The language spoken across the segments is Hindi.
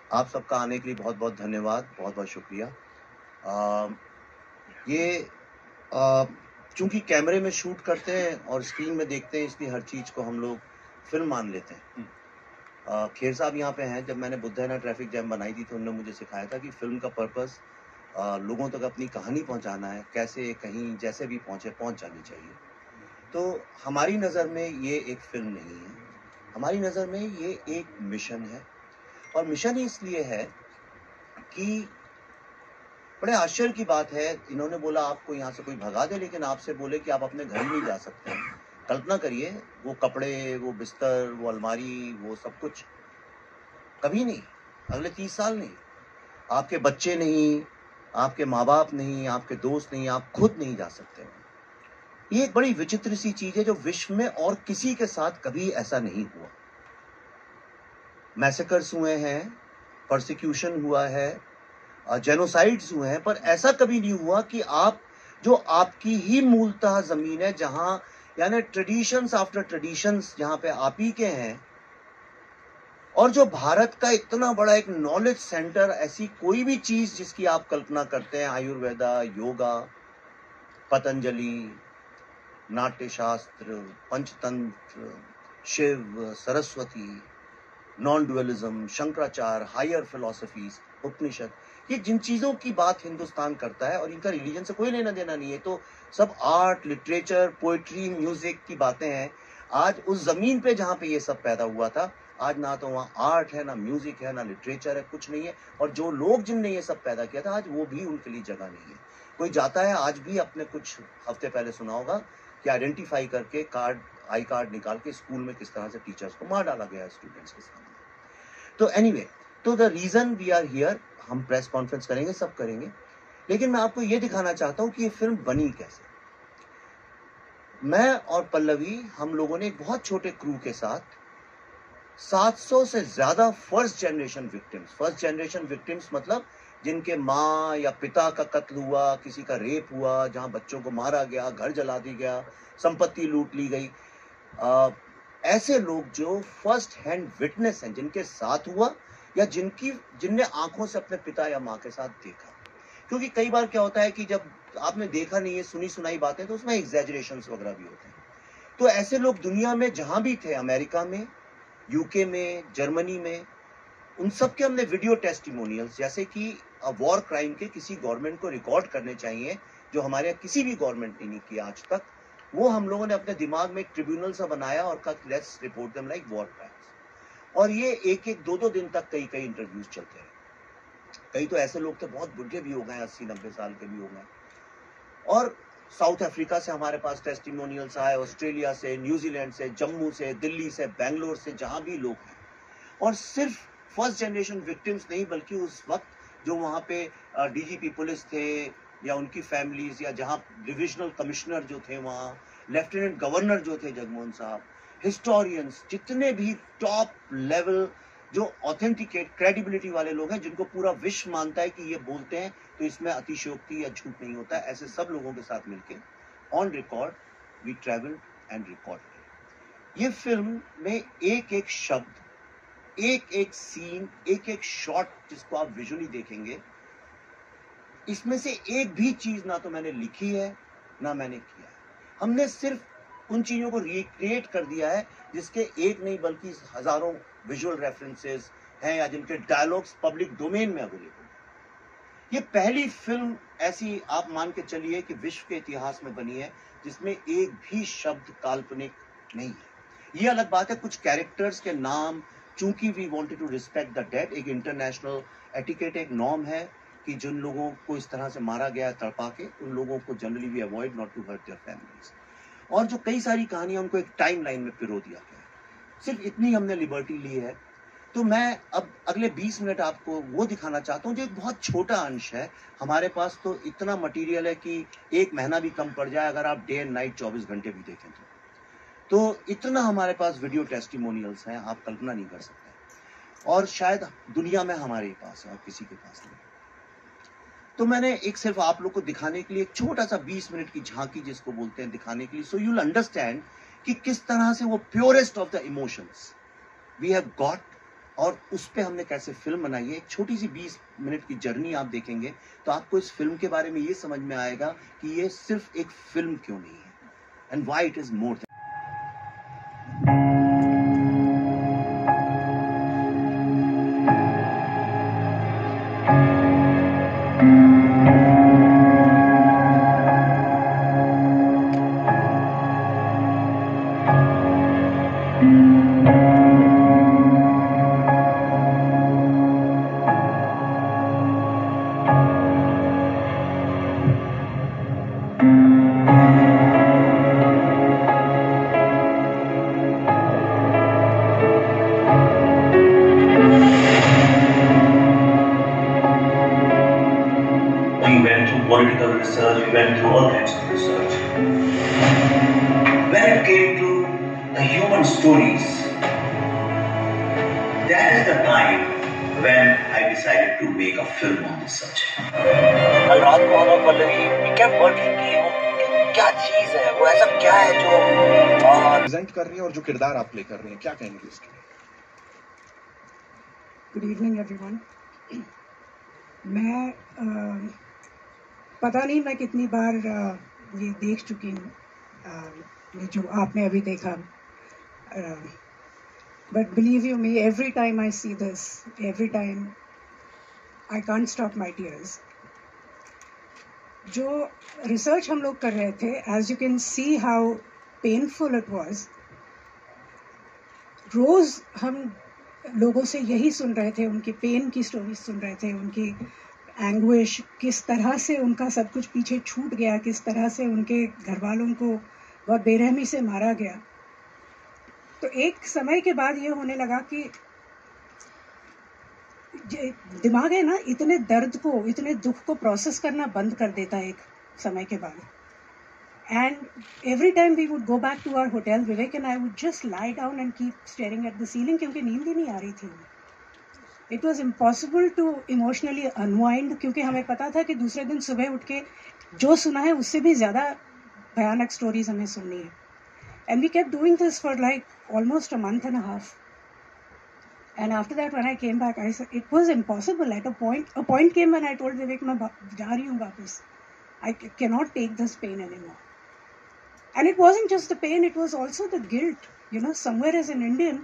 आप सबका आने के लिए बहुत बहुत धन्यवाद, बहुत बहुत शुक्रिया। ये चूंकि कैमरे में शूट करते हैं और स्क्रीन में देखते हैं, इसलिए हर चीज़ को हम लोग फिल्म मान लेते हैं। खेर साहब यहाँ पे हैं। जब मैंने बुद्धैना ट्रैफिक जैम बनाई थी तो उन्होंने मुझे सिखाया था कि फिल्म का पर्पस लोगों तक अपनी कहानी पहुँचाना है, कैसे कहीं जैसे भी पहुँच जानी चाहिए। तो हमारी नज़र में ये एक फिल्म नहीं है, हमारी नज़र में ये एक मिशन है। और मिशन इसलिए है कि बड़े आश्चर्य की बात है, इन्होंने बोला आपको यहाँ से कोई भगा दे, लेकिन आपसे बोले कि आप अपने घर ही नहीं जा सकते हैं। कल्पना करिए, वो कपड़े, वो बिस्तर, वो अलमारी, वो सब कुछ कभी नहीं, अगले 30 साल नहीं, आपके बच्चे नहीं, आपके माँ बाप नहीं, आपके दोस्त नहीं, आप खुद नहीं जा सकते हैं। ये एक बड़ी विचित्र सी चीज है जो विश्व में और किसी के साथ कभी ऐसा नहीं हुआ। मैसेकर्स हुए हैं, परसिक्यूशन हुआ है, जेनोसाइड्स हुए हैं, पर ऐसा कभी नहीं हुआ कि आप जो आपकी ही मूलतः जमीन है, जहां यानी ट्रेडिशंस आफ्टर ट्रेडिशंस जहां पे आप ही के हैं, और जो भारत का इतना बड़ा एक नॉलेज सेंटर, ऐसी कोई भी चीज जिसकी आप कल्पना करते हैं, Ayurveda, yoga, Patanjali, Natyashastra, Panchatantra, Shiv, Saraswati, non dualism, Shankaracharya, higher philosophies, Upanishad, ये जिन चीजों की बात हिंदुस्तान करता है, और इनका रिलीजन से कोई लेना देना नहीं है, तो सब आर्ट, लिटरेचर, पोएट्री, म्यूजिक की बातें हैं। आज उस जमीन पे जहां पे ये सब पैदा हुआ था, आज ना तो वहाँ आर्ट है, ना म्यूजिक है, ना लिटरेचर है, कुछ नहीं है। और जो लोग जिनने ये सब पैदा किया था, आज वो भी उनके लिए जगह नहीं है। कोई जाता है आज भी, अपने कुछ हफ्ते पहले सुना होगा कि आइडेंटिफाई करके कार्ड, आई कार्ड निकाल के स्कूल में किस तरह से टीचर्स को मार डाला गया स्टूडेंट्स के सामने। तो एनीवे, तो the reason we are here, हम प्रेस कॉन्फ्रेंस करेंगे, सब करेंगे, लेकिन मैं आपको ये दिखाना चाहता हूं कि ये फिल्म बनी कैसे। मैं और पल्लवी, हम लोगों ने एक बहुत छोटे क्रू के साथ 700 से ज्यादा फर्स्ट जनरेशन विक्टिम्स मतलब जिनके माँ या पिता का कत्ल हुआ, किसी का रेप हुआ, जहां बच्चों को मारा गया, घर जला दी गया, संपत्ति लूट ली गई, ऐसे लोग जो फर्स्ट हैंड विटनेस हैं, जिनके साथ हुआ या जिनने आंखों से अपने पिता या माँ के साथ देखा। क्योंकि कई बार क्या होता है कि जब आपने देखा नहीं है, सुनी सुनाई बातें, तो उसमें एग्जैजरेशंस वगैरह भी होते हैं। तो ऐसे लोग दुनिया में जहां भी थे, अमेरिका में, यूके में, जर्मनी में, उन सब के हमने वीडियो टेस्टिमोनियल्स, जैसे कि वॉर क्राइम के किसी गवर्नमेंट को रिकॉर्ड करने चाहिए, जो हमारे यहाँ किसी भी गवर्नमेंट ने नहीं किया आज तक, वो हम लोगों ने अपने दिमाग में एक ट्रिब्यूनल सा बनाया और कहा let's report them like war crimes. और ये एक एक दो दिन तक कई इंटरव्यूज चलते रहे। कई तो ऐसे लोग थे बहुत बुढ़े भी हो गए, 80-90 साल के भी हो गए। और साउथ अफ्रीका से हमारे पास टेस्टिमोनियल्स आए, ऑस्ट्रेलिया से, न्यूजीलैंड से, जम्मू से, दिल्ली से, बेंगलोर से, जहां भी लोग हैं। और सिर्फ फर्स्ट जनरेशन विक्टिम्स नहीं, बल्कि उस वक्त जो वहां पे डीजीपी पुलिस थे या उनकी फैमिलीज, या जहां डिविजनल कमिश्नर जो थे, वहां लेफ्टिनेंट गवर्नर जो थे जगमोहन साहब, हिस्टोरियंस, जितने भी टॉप लेवल जो ऑथेंटिकेट क्रेडिबिलिटी वाले लोग हैं, जिनको पूरा विश्व मानता है कि ये बोलते हैं तो इसमें अतिशयोक्ति या झूठ नहीं होता है, ऐसे सब लोगों के साथ मिलके on record we travelled and record. ये फिल्म में एक एक शब्द, एक एक सीन, एक एक शॉट जिसको आप विजुअली देखेंगे, इसमें से एक भी चीज ना तो मैंने लिखी है ना मैंने किया है। हमने सिर्फ उन चीजों को रिक्रिएट कर दिया है जिसके एक नहीं बल्कि हजारों विजुअल रेफरेंसेस हैं, या जिनके डायलॉग्स पब्लिक डोमेन में अवेलेबल है। ये पहली फिल्म ऐसी आप मान के चलिए कि विश्व के इतिहास में बनी है जिसमें एक भी शब्द काल्पनिक नहीं है। ये अलग बात है, कुछ कैरेक्टर्स के नाम, चूंकि we wanted to respect the dead, एक इंटरनेशनल एटिकेट, एक नॉर्म है कि जिन लोगों को इस तरह से मारा गया तड़पा के, उन लोगों को generally we avoid not to hurt their families. और जो कई सारी कहानियां, उनको एक टाइम लाइन में पिरो दिया गया है। सिर्फ इतनी हमने लिबर्टी ली है। तो मैं अब अगले 20 मिनट आपको वो दिखाना चाहता हूँ जो एक बहुत छोटा अंश है। हमारे पास तो इतना मटेरियल है कि एक महीना भी कम पड़ जाए अगर आप डे एंड नाइट 24 घंटे भी देखें तो इतना हमारे पास वीडियो टेस्टिमोनियल्स हैं, आप कल्पना नहीं कर सकते। और शायद दुनिया में हमारे पास है और किसी के पास नहीं। तो मैंने एक सिर्फ आप लोग को दिखाने के लिए एक छोटा सा 20 मिनट की झांकी जिसको बोलते हैं, दिखाने के लिए, सो यू विल अंडरस्टैंड कि किस तरह से वो purest of the emotions we have got और उस पे हमने कैसे फिल्म बनाई है। एक छोटी सी 20 मिनट की जर्नी आप देखेंगे तो आपको इस फिल्म के बारे में ये समझ में आएगा कि ये सिर्फ एक फिल्म क्यों नहीं है, and why it is more. We went through political research, we went through all kinds of research. When it came to the human stories, that is the time when I decided to make a film on this subject. कल रात को हम और पल्लवी we kept working कि वो क्या चीज है, वो ऐसा क्या है जो प्रेजेंट कर रही है और जो किरदार आप प्ले कर रही हैं, क्या कहेंगे इसके लिए? Good evening everyone. मैं पता नहीं मैं कितनी बार ये देख चुकी हूँ, ये जो आपने अभी देखा, but believe you me, every time I see this, every time I can't stop my tears. जो रिसर्च हम लोग कर रहे थे, as you can see how painful it was. रोज हम लोगों से यही सुन रहे थे, उनकी पेन की स्टोरी सुन रहे थे, उनकी एंग्विश, किस तरह से उनका सब कुछ पीछे छूट गया, किस तरह से उनके घर वालों को बहुत बेरहमी से मारा गया। तो एक समय के बाद ये होने लगा कि दिमाग है ना, इतने दर्द को, इतने दुख को प्रोसेस करना बंद कर देता है एक समय के बाद। And every time we would go back to our hotel Vivek and I would just lie down and keep staring at the ceiling, क्योंकि नींद ही नहीं आ रही थी। It was impossible to emotionally unwind, क्योंकि हमें पता था कि दूसरे दिन सुबह उठ के जो सुना है उससे भी ज़्यादा भयानक स्टोरीज हमें सुननी है। And we kept doing this for like almost a month and a half. And after that when I came back, I said it was impossible. At a point came when I told Vivek, मैं जा रही हूँ वापस, I can not take this pain anymore. And it wasn't just the pain, it was also the guilt, you know, somewhere as an Indian,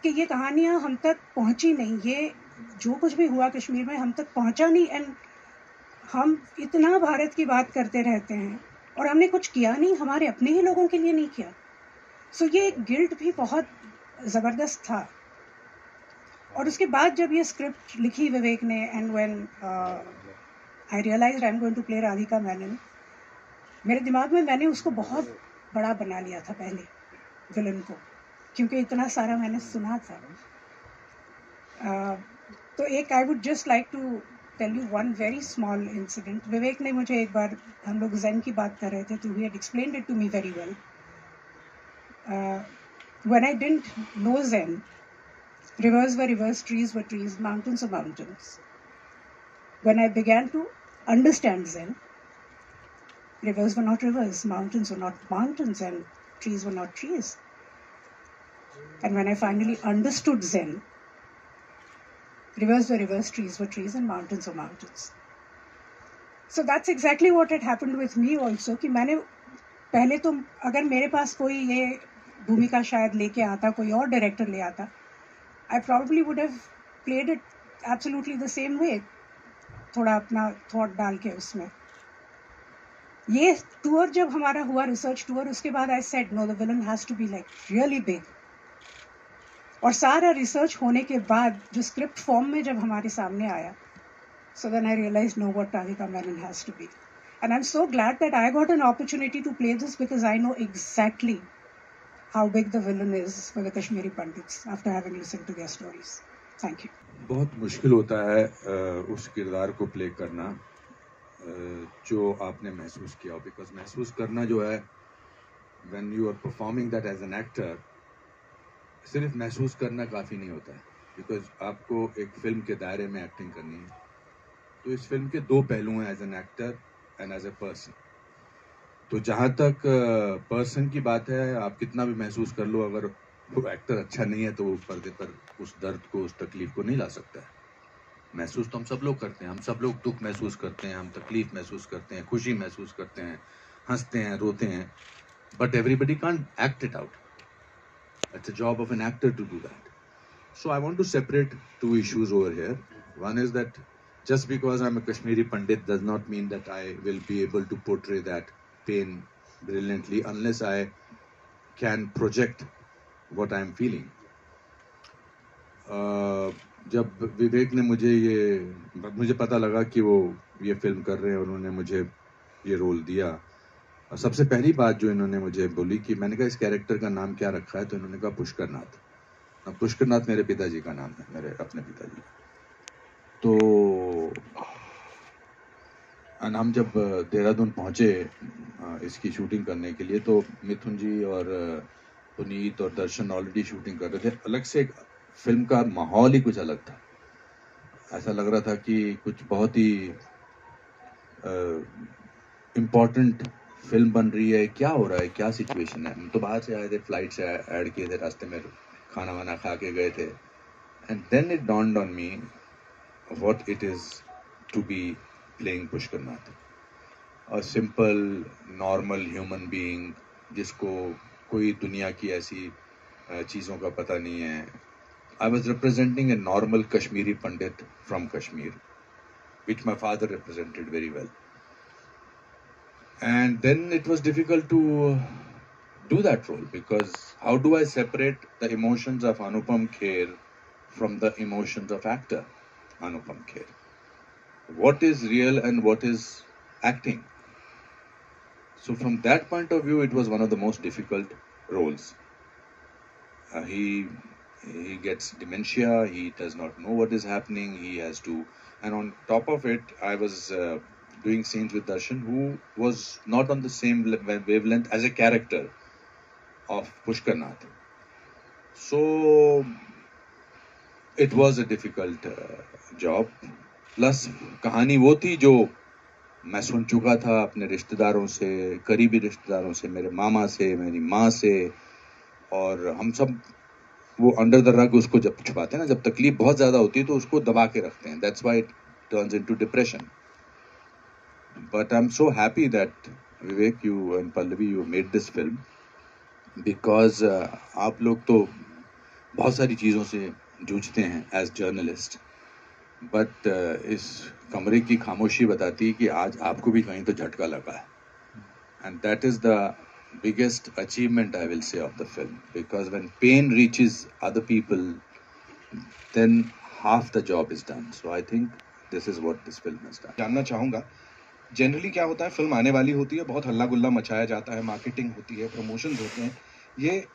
कि ये कहानियाँ हम तक पहुँची नहीं, ये जो कुछ भी हुआ कश्मीर में हम तक पहुँचा नहीं। एंड हम इतना भारत की बात करते रहते हैं और हमने कुछ किया नहीं, हमारे अपने ही लोगों के लिए नहीं किया। सो ये गिल्ट भी बहुत ज़बरदस्त था। और उसके बाद जब ये स्क्रिप्ट लिखी विवेक ने, and when I realised I am going to play Radhika Menon, मेरे दिमाग में मैंने उसको बहुत बड़ा बना लिया था पहले, विलन को, क्योंकि इतना सारा मैंने सुना था। तो एक I would just like to tell you one very small incident. Vivek ने मुझे एक बार, हम लोग ज़ेन की बात कर रहे थे, तो he had explained it to me very well. When I didn't know Zen, rivers were rivers, trees were trees, mountains were mountains. When I began to understand Zen, rivers were not rivers, mountains were not mountains, and trees were not trees. And when I finally understood Zen, rivers were rivers, trees were trees, and mountains were mountains. So that's exactly what had happened with me also, कि मैंने पहले तो, अगर मेरे पास कोई ये भूमिका शायद लेके आता, कोई और डायरेक्टर ले आता, I probably would have played it absolutely the same way, थोड़ा अपना थॉट डाल के उसमें। ये टूर जब हमारा हुआ, रिसर्च टूर, उसके बाद I said no, the villain has to be like really big. और सारा रिसर्च होने के बाद जो स्क्रिप्ट फॉर्म में जब हमारे सामने आया, so then I realise no what Radhika Menon has to be. And I am so glad that I got an opportunity to play this, because I know exactly how big the villain is for the Kashmiri Pandits after having listened to their stories. Thank you. बहुत मुश्किल होता है उस किरदार को प्ले करना जो आपने महसूस किया, बिकॉज महसूस करना जो है, when you are performing that as an actor, सिर्फ महसूस करना काफ़ी नहीं होता है, बिकॉज आपको एक फिल्म के दायरे में एक्टिंग करनी है। तो इस फिल्म के दो पहलू हैं, as an actor and as a person. तो जहाँ तक पर्सन की बात है, आप कितना भी महसूस कर लो, अगर वो एक्टर अच्छा नहीं है तो वो पर्दे पर उस दर्द को, उस तकलीफ को नहीं ला सकता है। महसूस तो हम सब लोग करते हैं, हम सब लोग दुख महसूस करते हैं, हम तकलीफ महसूस करते हैं, खुशी महसूस करते हैं, हंसते हैं, रोते हैं, but everybody can't act it out. It's a job of an actor to do that. So I want to separate two issues over here. One is that just because I'm a Kashmiri Pandit does not mean that I will be able to portray that pain brilliantly unless I can project what I'm feeling. जब विवेक ने मुझे पता लगा कि वो ये फिल्म कर रहे हैं, उन्होंने मुझे ये रोल दिया, और सबसे पहली बात जो इन्होंने मुझे बोली कि मैंने कहा इस कैरेक्टर का नाम क्या रखा है, तो इन्होंने कहा पुष्करनाथ. अब पुष्करनाथ मेरे पिताजी का नाम है, मेरे अपने पिताजी. तो हम जब देहरादून पहुंचे इसकी शूटिंग करने के लिए, तो मिथुन जी और पुनीत और दर्शन ऑलरेडी शूटिंग कर रहे थे. अलग से एक फिल्म का माहौल ही कुछ अलग था. ऐसा लग रहा था कि कुछ बहुत ही इम्पोर्टेंट फिल्म बन रही है, क्या हो रहा है, क्या सिचुएशन है. हम तो बाहर से आए थे, फ्लाइट से ऐड किए थे, रास्ते में खाना वाना खा के गए थे. And then it dawned on me what it is to be playing Pushkarnath. A simple normal human being जिसको कोई दुनिया की ऐसी चीज़ों का पता नहीं है. I was representing a normal Kashmiri Pandit from Kashmir, which my father represented very well. And then it was difficult to do that role, because how do I separate the emotions of Anupam Kher from the emotions of actor Anupam Kher? What is real and what is acting? So from that point of view, it was one of the most difficult roles. He gets dementia, he does not know what is happening, he has to, and on top of it, I was doing scenes with Darshan, who was not on the same wavelength as a character of Pushkarnath. So it was a difficult job. Plus कहानी वो थी जो मैं सुन चुका था अपने रिश्तेदारों से, करीबी रिश्तेदारों से, मेरे मामा से, मेरी माँ से, और हम सब वो अंडर द रग उसको जब छुपाते हैं ना, जब तकलीफ बहुत ज़्यादा होती है तो उसको दबा के रखते हैं. That's why it turns into depression. But I'm so happy that Vivek, you and Pallavi, you made this film, because आप लोग तो बहुत सारी चीज़ों से जूझते हैं as journalist, but इस कमरे की खामोशी बताती है कि आज आपको भी कहीं तो झटका लगा है. And that is the biggest achievement, I will say, of the film, because when pain reaches other people, then half the job is done. So I think this is what this film has done. जानना चाहूँगा, जनरली क्या होता है, फिल्म आने वाली होती है, बहुत हल्ला गुल्ला मचाया जाता है, मार्केटिंग होती है, प्रमोशंस होते हैं. ये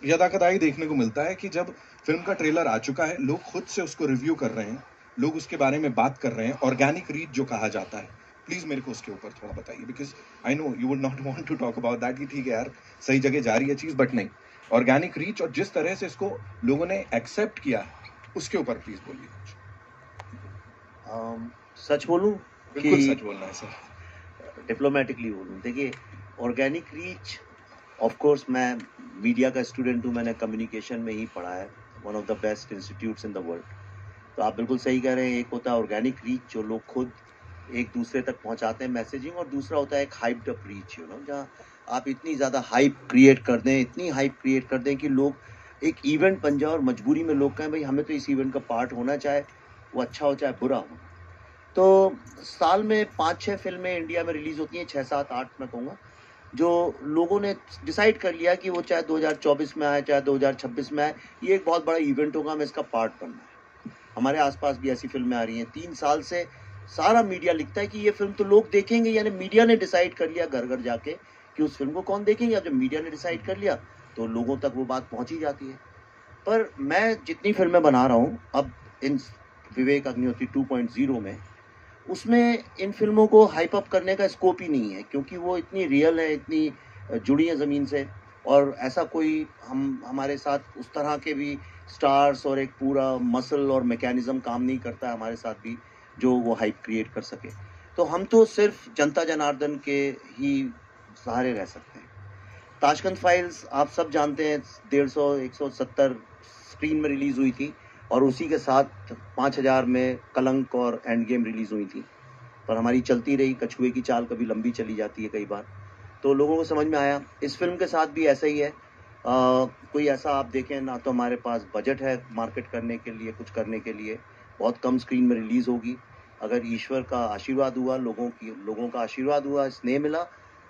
यदाकदाई देखने को मिलता है कि जब फिल्म का ट्रेलर आ चुका है, लोग खुद से उसको रिव्यू कर रहे हैं, लोग उसके बारे में बात कर रहे हैं. ऑर्गेनिक रीच जो कहा जाता है, प्लीज मेरे को उसके ऊपर थोड़ा बताइए, because I know you would not want to talk about that कि ठीक है यार सही जगह जा रही है चीज, बट नहीं, ऑर्गेनिक रीच और जिस तरह से इसको लोगों ने एक्सेप्ट किया उसके ऊपर प्लीज बोलिए कुछ. सच बोलूं, बिल्कुल सच बोलना है सर, डिप्लोमेटिकली बोलूं. देखिए, ऑर्गेनिक रीच, ऑफ कोर्स मैं मीडिया का स्टूडेंट हूं, मैंने कम्युनिकेशन में ही पढ़ा है, one of the best institutes in the world. तो आप बिल्कुल सही कह रहे हैं. एक होता है ऑर्गेनिक रीच जो लोग खुद एक दूसरे तक पहुंचाते हैं मैसेजिंग, और दूसरा होता है एक hyped up reach, you know, जहाँ आप इतनी ज़्यादा हाइप क्रिएट कर दें, इतनी हाइप क्रिएट कर दें कि लोग एक इवेंट बन जाए और मजबूरी में लोग कहें भाई हमें तो इस इवेंट का पार्ट होना, चाहे वो अच्छा हो चाहे बुरा हो. तो साल में 5-6 फिल्में इंडिया में रिलीज़ होती हैं, 6, 7, 8 मैं कहूँगा, जो लोगों ने डिसाइड कर लिया कि वो चाहे 2024 में आए चाहे 2026 में आए, ये एक बहुत बड़ा इवेंट होगा, हमें इसका पार्ट बनना है. हमारे आसपास भी ऐसी फिल्में आ रही हैं. 3 साल से सारा मीडिया लिखता है कि ये फिल्म तो लोग देखेंगे, यानी मीडिया ने डिसाइड कर लिया घर घर जाके कि उस फिल्म को कौन देखेंगे. अब जब मीडिया ने डिसाइड कर लिया तो लोगों तक वो बात पहुंच ही जाती है. पर मैं जितनी फिल्में बना रहा हूँ अब इन विवेक अग्निहोत्री 2.0 में, उसमें इन फिल्मों को हाइप अप करने का स्कोप ही नहीं है, क्योंकि वो इतनी रियल है, इतनी जुड़ी है ज़मीन से, और ऐसा कोई हमारे साथ उस तरह के भी स्टार्स और एक पूरा मसल और मैकेनिज्म काम नहीं करता है हमारे साथ भी जो वो हाइप क्रिएट कर सके. तो हम तो सिर्फ जनता जनार्दन के ही सहारे रह सकते हैं. ताशकंद फाइल्स आप सब जानते हैं 150-170 स्क्रीन में रिलीज हुई थी, और उसी के साथ 5000 में कलंक और एंड गेम रिलीज हुई थी, पर हमारी चलती रही। कछुए की चाल कभी लंबी चली जाती है कई बार, तो लोगों को समझ में आया। इस फिल्म के साथ भी ऐसा ही है। कोई ऐसा आप देखें ना, तो हमारे पास बजट है मार्केट करने के लिए, कुछ करने के लिए, बहुत कम स्क्रीन में रिलीज होगी। अगर ईश्वर का आशीर्वाद हुआ, लोगों का आशीर्वाद हुआ, स्नेह मिला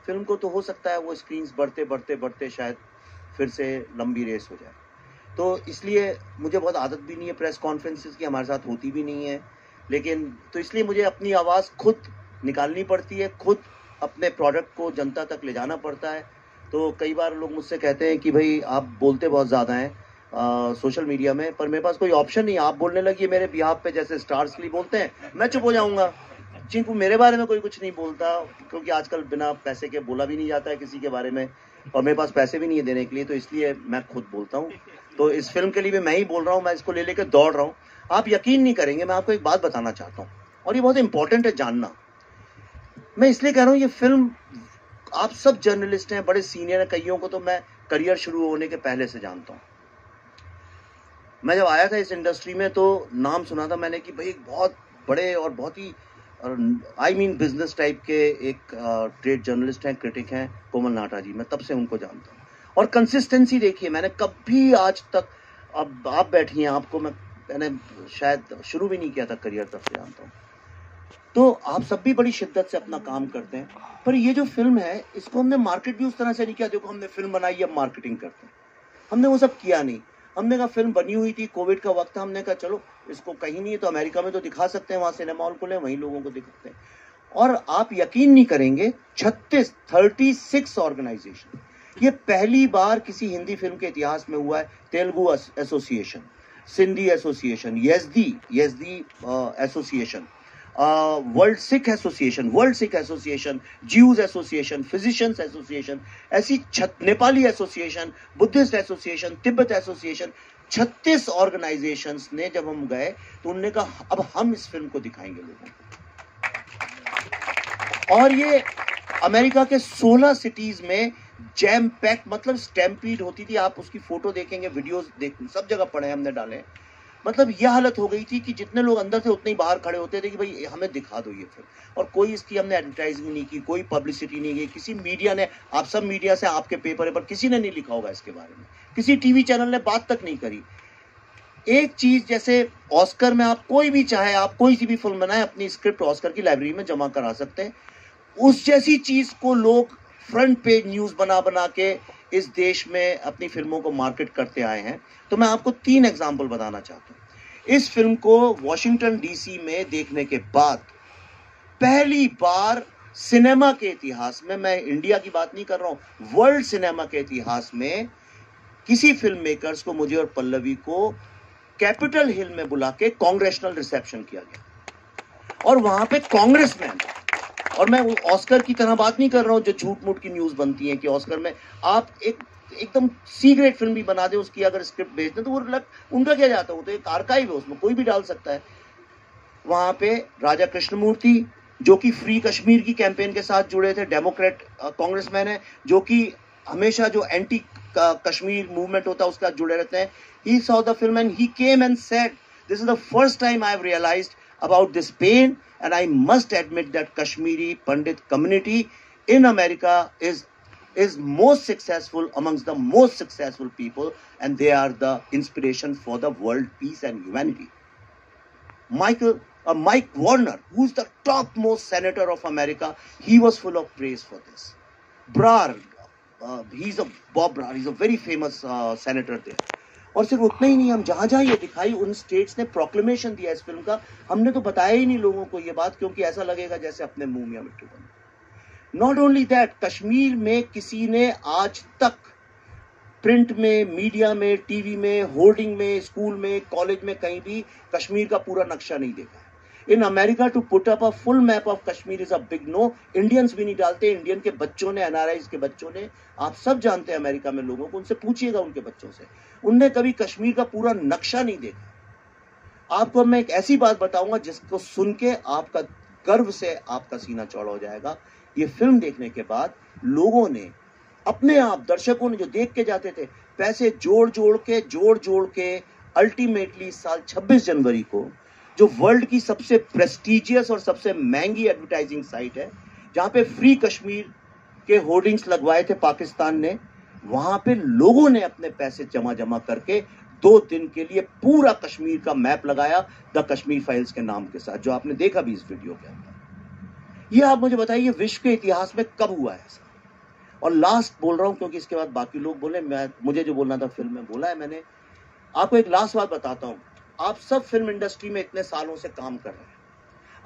फिल्म को, तो हो सकता है वो स्क्रीन्स बढ़ते शायद फिर से लंबी रेस हो जाए। तो इसलिए मुझे बहुत आदत भी नहीं है प्रेस कॉन्फ्रेंसेस की, हमारे साथ होती भी नहीं है, लेकिन तो इसलिए मुझे अपनी आवाज़ खुद निकालनी पड़ती है, खुद अपने प्रोडक्ट को जनता तक ले जाना पड़ता है। तो कई बार लोग मुझसे कहते हैं कि भाई आप बोलते बहुत ज़्यादा हैं सोशल मीडिया में, पर मेरे पास कोई ऑप्शन नहीं। आप बोलने लगी मेरे बिहाफ पे, जैसे स्टार्स के लिए बोलते हैं, मैं चुप हो जाऊंगा। चिंकू मेरे बारे में कोई कुछ नहीं बोलता, क्योंकि आजकल बिना पैसे के बोला भी नहीं जाता है किसी के बारे में, और मेरे पास पैसे भी नहीं है देने के लिए, तो इसलिए मैं खुद बोलता हूँ। तो इस फिल्म के लिए भी मैं ही बोल रहा हूँ, मैं इसको ले लेकर दौड़ रहा हूँ। आप यकीन नहीं करेंगे, मैं आपको एक बात बताना चाहता हूँ, और ये बहुत इंपॉर्टेंट है जानना। मैं इसलिए कह रहा हूँ, ये फिल्म, आप सब जर्नलिस्ट हैं, बड़े सीनियर हैं, कईयों को तो मैं करियर शुरू होने के पहले से जानता हूँ। मैं जब आया था इस इंडस्ट्री में तो नाम सुना था मैंने कि भाई एक बहुत बड़े और बहुत ही बिजनेस टाइप के एक ट्रेड जर्नलिस्ट हैं, क्रिटिक हैं, कोमल नाटा जी। मैं तब से उनको जानता हूँ, और कंसिस्टेंसी देखिए, मैंने कभी आज तक, अब आप बैठी हैं, आपको मैंने शायद शुरू भी नहीं किया था करियर, तब से जानता हूँ। तो आप सब भी बड़ी शिद्दत से अपना काम करते हैं, पर ये जो फिल्म है इसको हमने मार्केट भी उस तरह से नहीं किया, देखो हमने फिल्म बनाई, अब मार्केटिंग करते हैं, हमने वो सब किया नहीं। हमने कहा फिल्म बनी हुई थी, कोविड का वक्त था, हमने कहा चलो इसको कहीं नहीं तो अमेरिका में तो दिखा सकते हैं, वहाँ सिनेमा हॉल खुले, वहीं लोगों को दिखाते हैं। और आप यकीन नहीं करेंगे, 36 ऑर्गेनाइजेशन, ये पहली बार किसी हिंदी फिल्म के इतिहास में हुआ है। Telugu association, Sindhi association, Yazdi association, world Sikh association, Jews association, physicians association, ऐसी Nepali association, Buddhist association, Tibet association, 36 organisations ने जब हम गए तो उन्होंने कहा अब हम इस फिल्म को दिखाएंगे लोगों को। और ये अमेरिका के 16 सिटीज में जैम पैक, मतलब स्टैम्पीड होती थी। आप उसकी फोटो देखेंगे, वीडियोस सब जगह पड़े हमने डाले। मतलब यह हालत हो गई थी कि जितने लोग अंदर थे उतने ही बाहर खड़े होते थे कि भाई हमें दिखा दो ये फिल्म। और कोई इसकी हमने एडवर्टाइजिंग नहीं की, कोई पब्लिसिटी नहीं की, किसी मीडिया ने, आप सब मीडिया से, आपके पेपर पर किसी ने नहीं लिखा होगा इसके बारे में, किसी टीवी चैनल ने बात तक नहीं करी। एक चीज जैसे ऑस्कर में आप कोई भी चाहे, आप कोई सी भी फिल्म बनाए, अपनी स्क्रिप्ट ऑस्कर की लाइब्रेरी में जमा करा सकते हैं। उस जैसी चीज को लोग फ्रंट पेज न्यूज बना बना के इस देश में अपनी फिल्मों को मार्केट करते आए हैं। तो मैं आपको 3 एग्जाम्पल बताना चाहता हूँ। इस फिल्म को वॉशिंगटन डीसी में देखने के बाद पहली बार सिनेमा के इतिहास में, मैं इंडिया की बात नहीं कर रहा हूं, वर्ल्ड सिनेमा के इतिहास में किसी फिल्म मेकर्स को, मुझे और पल्लवी को, कैपिटल हिल में बुला के कांग्रेशनल रिसेप्शन किया गया, और वहां पे कांग्रेसमैन। और मैं ऑस्कर की तरह बात नहीं कर रहा हूं जो झूठ मूठ की न्यूज बनती है कि ऑस्कर में आप एकदम सी ग्रेड फिल्म भी बना दे, उसकी अगर स्क्रिप्ट भेज दें तो वो उनका क्या जाता है, वो तो एक आर्काइव है, उसमें कोई भी डाल सकता है। वहां पे राजा कृष्णमूर्ति, जो कि फ्री कश्मीर की कैंपेन के साथ जुड़े थे, डेमोक्रेट कांग्रेसमैन है, जो कि हमेशा जो एंटी कश्मीर मूवमेंट होता है उसके साथ जुड़े रहते हैं। He saw the film and he came and said, this is the first time I have realised about this pain, and I must admit that Kashmiri Pandit community in America is most successful amongst the most successful people, and they are the inspiration for the world peace and humanity. Mike Warner, who's the topmost senator of America, he was full of praise for this. Bob Brar, he's a very famous senator there. और सिर्फ उतना ही नहीं, हम जहां जहां ये दिखाई उन स्टेट्स ने प्रोक्लेमेशन दिया इस फिल्म का। हमने तो बताया ही नहीं लोगों को ये बात, क्योंकि ऐसा लगेगा जैसे अपने मुंह में मिट्टी बनी। नॉट ओनली दैट, कश्मीर में किसी ने आज तक प्रिंट में, मीडिया में, टीवी में, होर्डिंग में, स्कूल में, कॉलेज में, कहीं भी कश्मीर का पूरा नक्शा नहीं देखा। In America to put up a full map of Kashmir is a big no. Indians भी नहीं डालते, इंडियन के बच्चों ने, एनआरआईज के बच्चों ने, आप सब जानते हैं अमेरिका में लोगों को, उनसे पूछिएगा उनके बच्चों से, उनने कभी कश्मीर का पूरा नक्शा नहीं देखा। आपको मैं एक ऐसी बात बताऊंगा जिसको सुन के आपका गर्व से आपका सीना चौड़ा हो जाएगा। ये फिल्म देखने के बाद लोगों ने अपने आप दर्शकों ने जो देख के जाते थे, पैसे जोड़ के अल्टीमेटली साल 26 जनवरी को, जो वर्ल्ड की सबसे प्रेस्टिजियस और सबसे महंगी एडवर्टाइजिंग साइट है, जहां पे फ्री कश्मीर के होर्डिंग्स लगवाए थे पाकिस्तान ने, वहां पे लोगों ने अपने पैसे जमा करके 2 दिन के लिए पूरा कश्मीर का मैप लगाया, द कश्मीर फाइल्स के नाम के साथ, जो आपने देखा भी इस वीडियो के अंदर। ये आप मुझे बताइए विश्व के इतिहास में कब हुआ है ऐसा? और लास्ट बोल रहा हूं क्योंकि इसके बाद बाकी लोग बोले, मुझे जो बोलना था फिल्म में बोला है मैंने। आपको एक लास्ट बात बताता हूं, आप सब फिल्म इंडस्ट्री में इतने सालों से काम कर रहे हैं,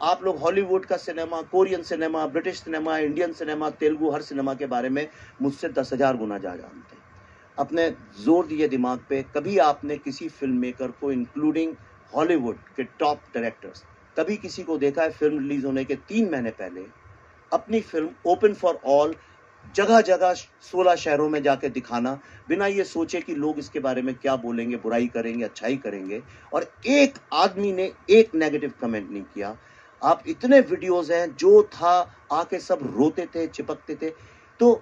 आप लोग हॉलीवुड का cinema, Korean cinema, British cinema, Indian cinema, Telugu, हर सिनेमा के बारे में मुझसे 10,000 गुना ज़्यादा जानते हैं। अपने जोर दिए दिमाग पे, कभी आपने किसी फिल्म मेकर को, इंक्लूडिंग हॉलीवुड के टॉप डायरेक्टर्स, कभी किसी को देखा है फिल्म रिलीज होने के 3 महीने पहले अपनी फिल्म ओपन फॉर ऑल जगह 16 शहरों में जाके दिखाना, बिना ये सोचे कि लोग इसके बारे में क्या बोलेंगे, बुराई करेंगे, अच्छाई करेंगे, और एक आदमी ने एक नेगेटिव कमेंट नहीं किया? आप इतने वीडियोस हैं, जो था आके सब रोते थे, चिपकते थे। तो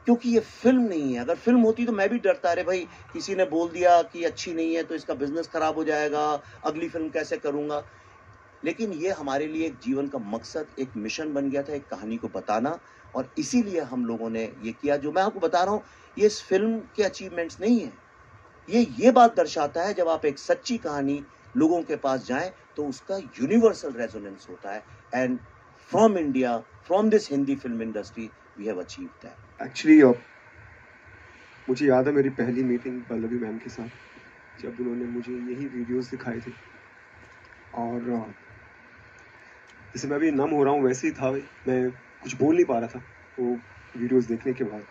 क्योंकि ये फिल्म नहीं है, अगर फिल्म होती तो मैं भी डरता, अरे भाई किसी ने बोल दिया कि अच्छी नहीं है तो इसका बिजनेस खराब हो जाएगा, अगली फिल्म कैसे करूंगा। लेकिन ये हमारे लिए एक जीवन का मकसद, एक मिशन बन गया था, एक कहानी को बताना, और इसीलिए हम लोगों ने ये किया। जो मैं आपको बता रहा हूँ, ये इस फिल्म के अचीवमेंट्स नहीं है, ये बात दर्शाता है जब आप एक सच्ची कहानी लोगों के पास जाएं तो उसका यूनिवर्सल रेजोनेंस होता है। And from India, from this Hindi film industry, we have achieved that. Actually मुझे याद है मेरी पहली मीटिंग पल्लवी मैम के साथ, जब उन्होंने मुझे यही वीडियोस दिखाए थे, और जैसे मैं अभी नम हो रहा हूँ वैसे ही था, मैं कुछ बोल नहीं पा रहा था वो वीडियोस देखने के बाद।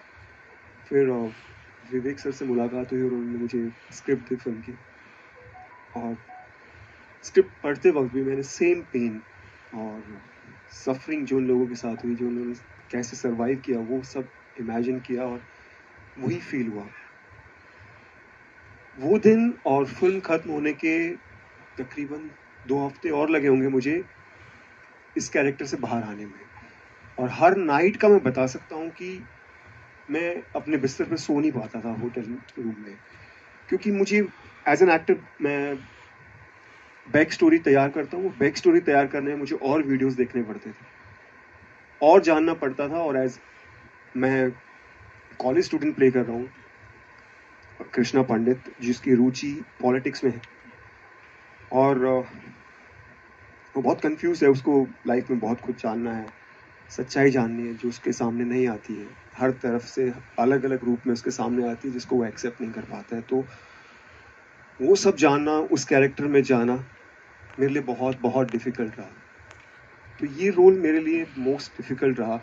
फिर विवेक सर से मुलाकात हुई और उन्होंने मुझे स्क्रिप्ट दी फिल्म की, और स्क्रिप्ट पढ़ते वक्त भी मैंने सेम पेन और सफरिंग जो उन लोगों के साथ हुई, जो उन्होंने कैसे सरवाइव किया, वो सब इमेजिन किया, और वही फील हुआ वो दिन। और फिल्म खत्म होने के तकरीबन 2 हफ्ते और लगे होंगे मुझे इस कैरेक्टर से बाहर आने में, और हर नाइट का मैं बता सकता हूँ कि मैं अपने बिस्तर पे सो नहीं पाता था होटल रूम में, क्योंकि मुझे एज एन एक्टर मैं बैक स्टोरी तैयार करता हूँ, बैक स्टोरी तैयार करने में मुझे और वीडियोस देखने पड़ते थे और जानना पड़ता था। और एज मैं कॉलेज स्टूडेंट प्ले कर रहा हूँ, कृष्णा पंडित, जिसकी रुचि पॉलिटिक्स में है, और वो बहुत कंफ्यूज है, उसको लाइफ में बहुत कुछ जानना है, सच्चाई जाननी है जो उसके सामने नहीं आती है, हर तरफ से अलग अलग रूप में उसके सामने आती है, जिसको वो एक्सेप्ट नहीं कर पाता है। तो वो सब जानना, उस कैरेक्टर में जाना मेरे लिए बहुत बहुत डिफिकल्ट रहा। तो ये रोल मेरे लिए मोस्ट डिफिकल्ट रहा,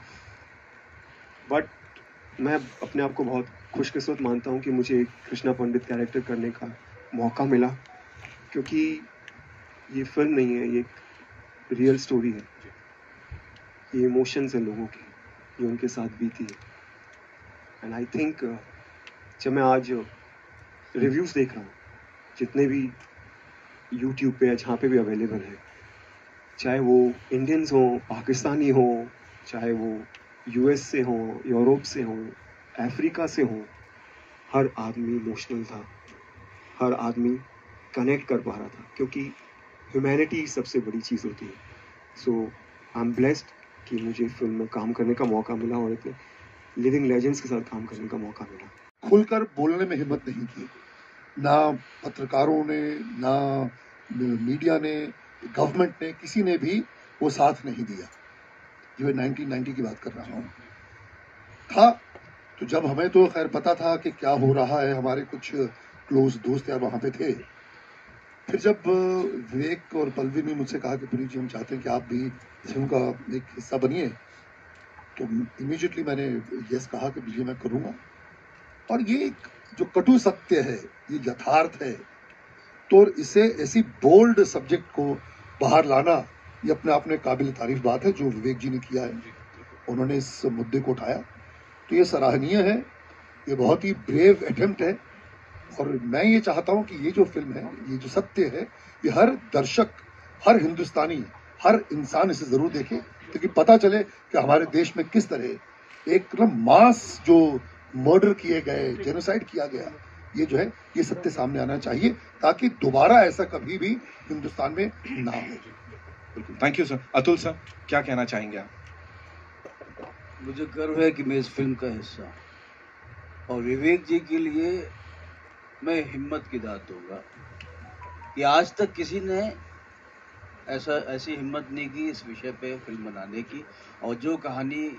बट मैं अपने आप को बहुत खुशकिस्मत मानता हूँ कि मुझे कृष्णा पंडित कैरेक्टर करने का मौका मिला, क्योंकि ये फिल्म नहीं है, ये एक रियल स्टोरी है, ये इमोशंस हैं लोगों की जो उनके साथ बीती है। एंड आई थिंक जब मैं आज रिव्यूज़ देख रहा हूँ, जितने भी यूट्यूब पे या जहाँ पे भी अवेलेबल है, चाहे वो इंडियंस हों, पाकिस्तानी हों, चाहे वो यूएस से हों, यूरोप से हों, अफ्रीका से हों, हर आदमी इमोशनल था, हर आदमी कनेक्ट कर पा रहा था, क्योंकि ह्यूमैनिटी सबसे बड़ी चीज़ होती है। सो आई एम ब्लेस्ड कि मुझे फिल्म में काम करने का मौका मिला और इतने लिविंग लेजेंड्स के साथ काम करने का मौका मिला। खुलकर बोलने में हिम्मत नहीं की, ना पत्रकारों ने, ना मीडिया ने, गवर्नमेंट ने, किसी ने भी वो साथ नहीं दिया। ये 1990 की बात कर रहा हूँ। था तो जब हमें तो खैर पता था कि क्या हो रहा है, हमारे कुछ क्लोज दोस्त यार वहाँ पे थे। फिर जब विवेक और पल्लवी ने मुझसे कहा कि पुनीत जी हम चाहते हैं कि आप भी फिल्म का एक हिस्सा बनिए, तो इमीडिएटली मैंने यस कहा कि ये मैं करूँगा। और ये एक जो कटु सत्य है, ये यथार्थ है, तो इसे ऐसी बोल्ड सब्जेक्ट को बाहर लाना ये अपने आप में काबिल तारीफ बात है जो विवेक जी ने किया है। उन्होंने इस मुद्दे को उठाया तो ये सराहनीय है, ये बहुत ही ब्रेव अटेम्प्ट है। और मैं ये चाहता हूँ कि ये जो फिल्म है, ये जो सत्य है, ये हर दर्शक, हर हिंदुस्तानी, हर इंसान इसे ज़रूर देखे, ताकि पता चले कि हमारे देश में किस तरह एक मास जो मर्डर किए गए, जेनोसाइड किया गया, ये जो है ये सत्य सामने आना चाहिए ताकि दोबारा ऐसा कभी भी हिंदुस्तान में ना हो। Thank you sir. Atul sir, क्या कहना चाहेंगे आप? मुझे गर्व है कि मैं इस फिल्म का हिस्सा हूं और विवेक जी के लिए मैं हिम्मत की दाद दूंगा कि आज तक किसी ने ऐसी हिम्मत नहीं की इस विषय पे फिल्म बनाने की, और जो कहानी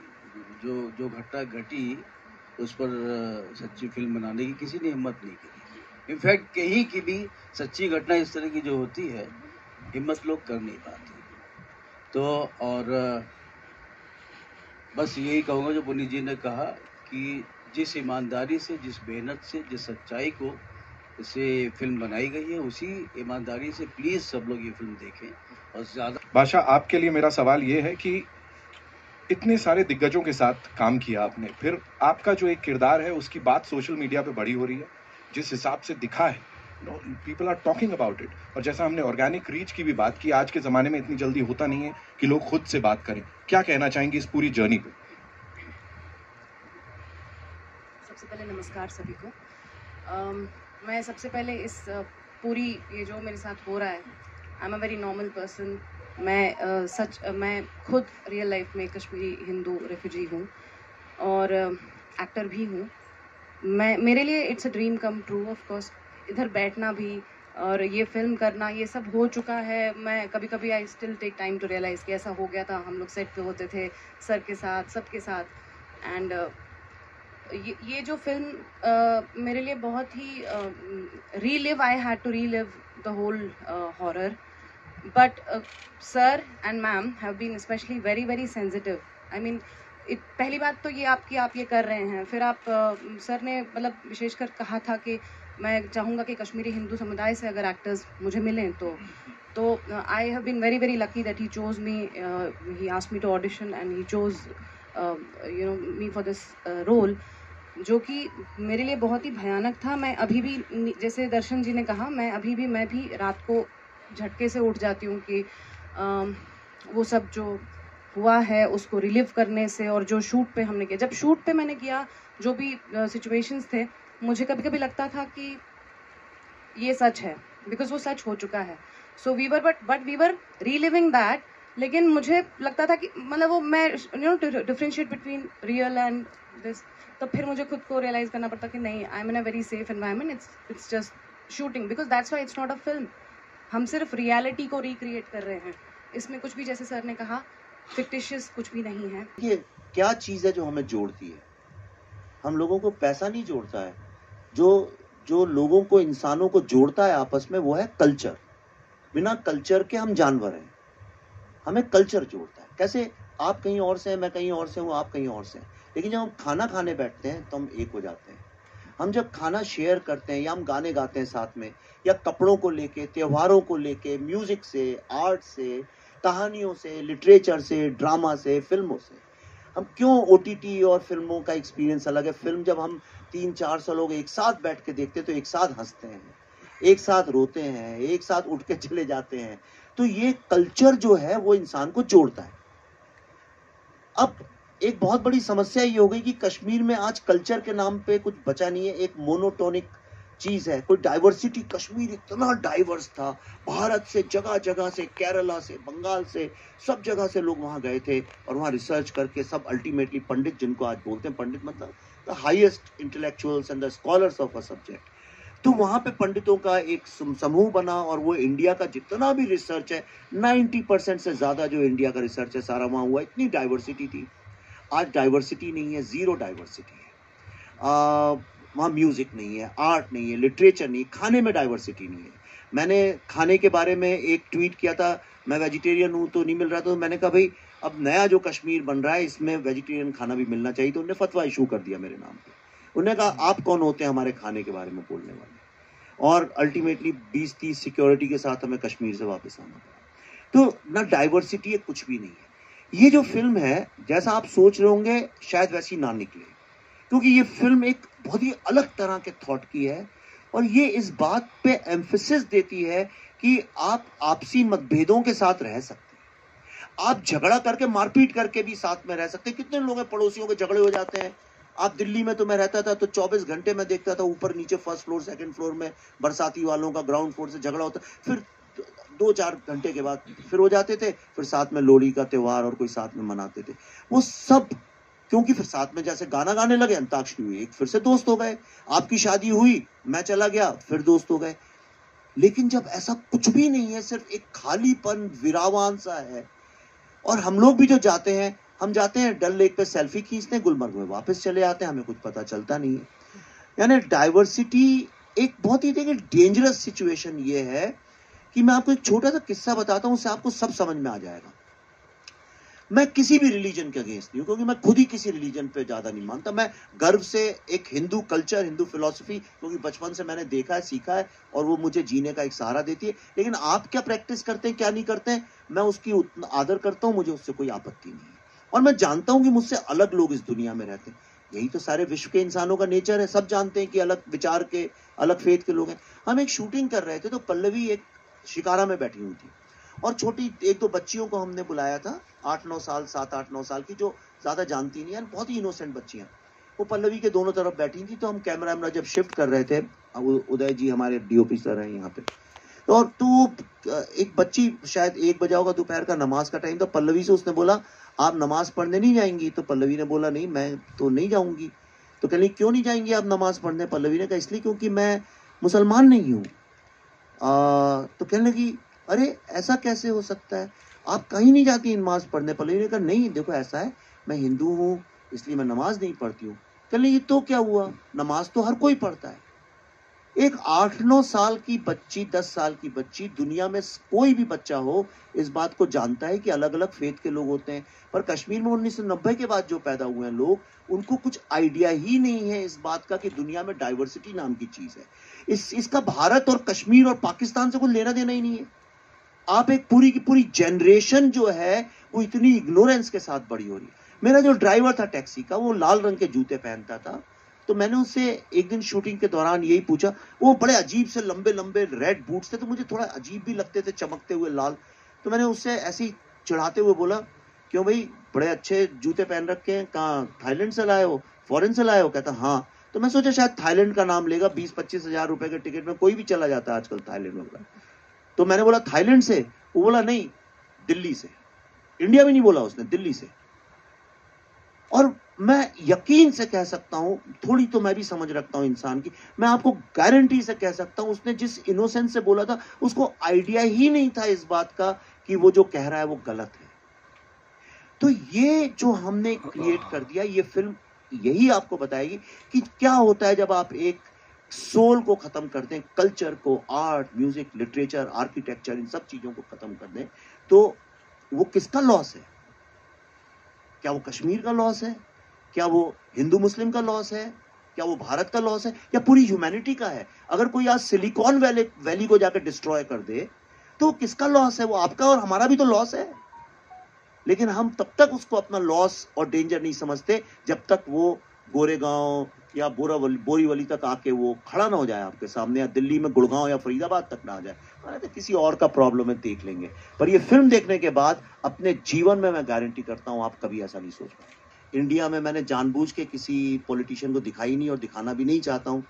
जो घटना घटी उस पर सच्ची फिल्म बनाने की किसी ने हिम्मत नहीं की। इनफैक्ट कहीं की भी सच्ची घटना इस तरह की जो होती है हिम्मत लोग कर नहीं पाते। तो और बस यही कहूँगा जो पुनीत जी ने कहा कि जिस ईमानदारी से, जिस मेहनत से, जिस सच्चाई को इसे फिल्म बनाई गई है, उसी ईमानदारी से प्लीज सब लोग ये फिल्म देखें। और ज्यादा बादशाह, आपके लिए मेरा सवाल ये है कि इतने सारे दिग्गजों के साथ काम किया आपने, फिर आपका जो एक किरदार है उसकी बात सोशल मीडिया पे बड़ी हो रही है, जिस हिसाब से दिखा है, people are talking about it. और जैसा हमने ऑर्गेनिक रीच की भी बात की, आज के ज़माने में इतनी जल्दी होता नहीं है कि लोग खुद से बात करें। क्या कहना चाहेंगे इस पूरी जर्नी पे? सबसे पहले नमस्कार सभी को। मैं सबसे पहले इस पूरी ये जो मेरे साथ हो रहा है, I am a very normal person. मैं खुद रियल लाइफ में कश्मीरी हिंदू रेफ्यूजी हूँ और एक्टर भी हूँ। मेरे लिए it's a dream come true. Of course इधर बैठना भी और ये फिल्म करना, ये सब हो चुका है। मैं कभी कभी I still take time to realise कि ऐसा हो गया था। हम लोग सेट पे होते थे सर के साथ, सबके साथ। एंड ये जो फिल्म मेरे लिए बहुत ही relive, I had to relive the whole horror. But sir and ma'am have been especially very very sensitive. I mean, पहली बात तो ये आप ये कर रहे हैं, फिर आप सर ने मतलब विशेषकर कहा था कि मैं चाहूँगा कि कश्मीरी हिंदू समुदाय से अगर एक्टर्स मुझे मिलें तो I have been very very lucky that he chose me, he asked me to audition and he chose me for this role, जो कि मेरे लिए बहुत ही भयानक था। मैं अभी भी, जैसे दर्शन जी ने कहा, मैं भी रात को झटके से उठ जाती हूँ कि वो सब जो हुआ है उसको रिलीव करने से। और जो शूट पे हमने किया, जब शूट पे मैंने किया, जो भी सिचुएशंस थे, मुझे कभी कभी लगता था कि ये सच है, बिकॉज वो सच हो चुका है। So we were reliving that. लेकिन मुझे लगता था कि मतलब वो मैं differentiate between real and this. तो फिर मुझे खुद को रियलाइज करना पड़ता कि नहीं, I am in a very safe environment, it's just shooting, because that's why it's not a film. हम सिर्फ रियलिटी को रिक्रिएट कर रहे हैं, इसमें कुछ भी, जैसे सर ने कहा, फिक्टिशियस कुछ भी नहीं है। ये क्या चीज है जो हमें जोड़ती है? हम लोगों को पैसा नहीं जोड़ता है। जो लोगों को, इंसानों को जोड़ता है आपस में, वो है कल्चर। बिना कल्चर के हम जानवर हैं। हमें कल्चर जोड़ता है। कैसे? आप कहीं और से हैं, मैं कहीं और से हूँ, आप कहीं और से हैं, लेकिन जब हम खाना खाने बैठते हैं तो हम एक हो जाते हैं। हम जब खाना शेयर करते हैं या हम गाने गाते हैं साथ में, या कपड़ों को लेके, त्योहारों को लेके, म्यूजिक से, आर्ट से, कहानियों से, लिटरेचर से, ड्रामा से, फिल्मों से, हम क्यों OTT और फिल्मों का एक्सपीरियंस अलग है। फिल्म जब हम 300-400 लोग एक साथ बैठ के देखते हैं तो एक साथ हंसते हैं, एक साथ रोते हैं, एक साथ उठ के चले जाते हैं। तो ये कल्चर जो है वो इंसान को जोड़ता है। अब एक बहुत बड़ी समस्या ये हो गई कि कश्मीर में आज कल्चर के नाम पे कुछ बचा नहीं है। एक मोनोटोनिक चीज है, कोई डाइवर्सिटी। कश्मीर इतना डाइवर्स था, भारत से जगह जगह से, केरला से, बंगाल से, सब जगह से लोग वहां गए थे और वहां रिसर्च करके सब अल्टीमेटली पंडित, जिनको आज बोलते हैं पंडित, मतलब the highest intellectuals and the scholars of a subject. तो वहां पे पंडितों का एक समूह बना और वो इंडिया का जितना भी रिसर्च है, 90% से ज्यादा जो इंडिया का रिसर्च है सारा वहां हुआ। इतनी डाइवर्सिटी थी। आज डाइवर्सिटी नहीं है, जीरो डाइवर्सिटी है। वहाँ म्यूजिक नहीं है, आर्ट नहीं है, लिटरेचर नहीं, खाने में डाइवर्सिटी नहीं है। मैंने खाने के बारे में एक ट्वीट किया था, मैं वेजिटेरियन हूँ तो नहीं मिल रहा, तो मैंने कहा भाई अब नया जो कश्मीर बन रहा है इसमें वेजिटेरियन खाना भी मिलना चाहिए। तो उन्होंने फतवा इशू कर दिया मेरे नाम पे। उन्होंने कहा आप कौन होते हैं हमारे खाने के बारे में बोलने वाले? और अल्टीमेटली 20-30 सिक्योरिटी के साथ हमें कश्मीर से वापस आना पड़ा। तो ना डाइवर्सिटी है, कुछ भी नहीं है। ये जो फिल्म है, जैसा आप सोच रहे होंगे शायद वैसी ना निकले, क्योंकि ये फिल्म एक बहुत ही अलग तरह के थॉट की है और ये इस बात पे एम्फेसिस देती है कि आप आपसी मतभेदों के साथ रह सकते हैं, आप झगड़ा करके मारपीट करके भी साथ में रह सकते हैं। कितने लोग हैं पड़ोसियों के झगड़े हो जाते हैं। आप दिल्ली में तो मैं रहता था तो 24 घंटे में देखता था ऊपर नीचे फर्स्ट फ्लोर सेकंड फ्लोर में बरसाती वालों का ग्राउंड फ्लोर से झगड़ा होता, फिर 2-4 घंटे के बाद फिर हो जाते थे, फिर साथ में लोहड़ी का त्योहार और कोई साथ में मनाते थे। वो सब क्योंकि फिर साथ में जैसे गाना गाने लगे, अंताक्षरी हुई, एक फिर से दोस्त हो गए। आपकी शादी हुई, मैं चला गया, फिर दोस्त हो गए। लेकिन जब ऐसा कुछ भी नहीं है, सिर्फ एक खालीपन विरावान सा है, और हम लोग भी जो जाते हैं, हम जाते हैं डल लेक पे सेल्फी खींचते, गुलमर्ग में वापस चले आते हैं, हमें कुछ पता चलता नहीं है। यानी डाइवर्सिटी एक बहुत ही देखिए डेंजरस सिचुएशन ये है कि मैं आपको एक छोटा सा किस्सा बताता हूं, उससे आपको सब समझ में आ जाएगा। मैं किसी भी रिलीजन के अगेंस्ट नहीं हूं, क्योंकि मैं खुद ही किसी रिलीजन पे ज्यादा नहीं मानता। मैं गर्व से एक हिंदू कल्चर, हिंदू फिलॉसफी, क्योंकि बचपन से मैंने देखा है, सीखा है, और वो मुझे जीने का एक सहारा देती है। लेकिन आप क्या प्रैक्टिस करते हैं, क्या नहीं करते हैं, मैं उसकी आदर करता हूं, मुझे उससे कोई आपत्ति नहीं है। और मैं जानता हूं कि मुझसे अलग लोग इस दुनिया में रहते हैं। यही तो सारे विश्व के इंसानों का नेचर है। सब जानते हैं कि अलग विचार के, अलग फेथ के लोग हैं। हम एक शूटिंग कर रहे थे तो पल्लवी एक शिकारा में बैठी हुई थी, और छोटी 1-2 बच्चियों को हमने बुलाया था, 8-9 साल, 7-8-9 साल की, जो ज्यादा जानती नहीं है, बहुत ही इनोसेंट बच्चियां। वो पल्लवी के दोनों तरफ बैठी थी। तो हम कैमरा जब शिफ्ट कर रहे थे, उदय जी हमारे डीओपी सर हैं यहाँ पे, और तो एक बच्ची, शायद 1 बजा होगा दोपहर का, नमाज का टाइम, तो पल्लवी से उसने बोला, आप नमाज पढ़ने नहीं जाएंगी? तो पल्लवी ने बोला, नहीं मैं तो नहीं जाऊंगी। तो कहली, क्यों नहीं जाएंगी आप नमाज पढ़ने? पल्लवी ने कहा, इसलिए क्योंकि मैं मुसलमान नहीं हूँ। तो कहने लगी, अरे ऐसा कैसे हो सकता है, आप कहीं नहीं जाती नमाज पढ़ने? पल्लवी ने कहा, नहीं देखो ऐसा है, मैं हिंदू हूँ इसलिए मैं नमाज नहीं पढ़ती हूँ। कहने लगी, तो क्या हुआ, नमाज तो हर कोई पढ़ता है। एक 8-9 साल की बच्ची, 10 साल की बच्ची, दुनिया में कोई भी बच्चा हो इस बात को जानता है कि अलग अलग फेथ के लोग होते हैं। पर कश्मीर में 1990 के बाद जो पैदा हुए हैं लोग, उनको कुछ आइडिया ही नहीं है इस बात का कि दुनिया में डाइवर्सिटी नाम की चीज है। इसका भारत और कश्मीर और पाकिस्तान से कुछ लेना देना ही नहीं है। आप एक पूरी की पूरी जनरेशन जो है वो इतनी इग्नोरेंस के साथ बड़ी हो रही है। मेरा जो ड्राइवर था टैक्सी का, वो लाल रंग के जूते पहनता था। तो मैंने उससे एक दिन शूटिंग के दौरान यही पूछा, वो बड़े अजीब से लंबे लंबे रेड बूट्स थे, तो मुझे थोड़ा अजीब भी लगते थे, चमकते हुए लाल। तो मैंने उससे ऐसे ही चिढ़ाते हुए बोला, क्यों भाई बड़े अच्छे जूते पहन रखे हैं, कहाँ थाईलैंड से लाए हो, फॉरेन से लाए हो? कहता हाँ। तो मैं सोचा शायद थाईलैंड का नाम लेगा, 20-25 हजार रुपए के टिकट में कोई भी चला जाता है आजकल थाईलैंड में। तो मैंने बोला थाईलैंड से? वो बोला नहीं, दिल्ली से। इंडिया में नहीं बोला उसने, दिल्ली से। और मैं यकीन से कह सकता हूं, थोड़ी तो मैं भी समझ रखता हूं इंसान की, मैं आपको गारंटी से कह सकता हूं, उसने जिस इनोसेंस से बोला था, उसको आइडिया ही नहीं था इस बात का कि वो जो कह रहा है वो गलत है। तो ये जो हमने क्रिएट कर दिया, ये फिल्म यही आपको बताएगी कि क्या होता है जब आप एक सोल को खत्म कर दें, कल्चर को, आर्ट, म्यूजिक, लिटरेचर, आर्किटेक्चर, इन सब चीजों को खत्म कर दें, तो वो किसका लॉस है? क्या वो कश्मीर का लॉस है? क्या वो हिंदू मुस्लिम का लॉस है? क्या वो भारत का लॉस है? या पूरी ह्यूमैनिटी का है? अगर कोई आज सिलिकॉन वैली को जाकर डिस्ट्रॉय कर दे तो किसका लॉस है? वो आपका और हमारा भी तो लॉस है। लेकिन हम तब तक उसको अपना लॉस और डेंजर नहीं समझते जब तक वो गोरेगांव या बोरीवली तक आके वो खड़ा ना हो जाए आपके सामने, या दिल्ली में गुड़गांव या फरीदाबाद तक ना आ जाए। अरे तो किसी और का प्रॉब्लम है, देख लेंगे। पर ये फिल्म देखने के बाद अपने जीवन में मैं गारंटी करता हूं आप कभी ऐसा नहीं सोच पाए। इंडिया में मैंने जानबूझ के किसी पॉलिटिशियन को दिखाई नहीं और दिखाना भी नहीं चाहता हूं।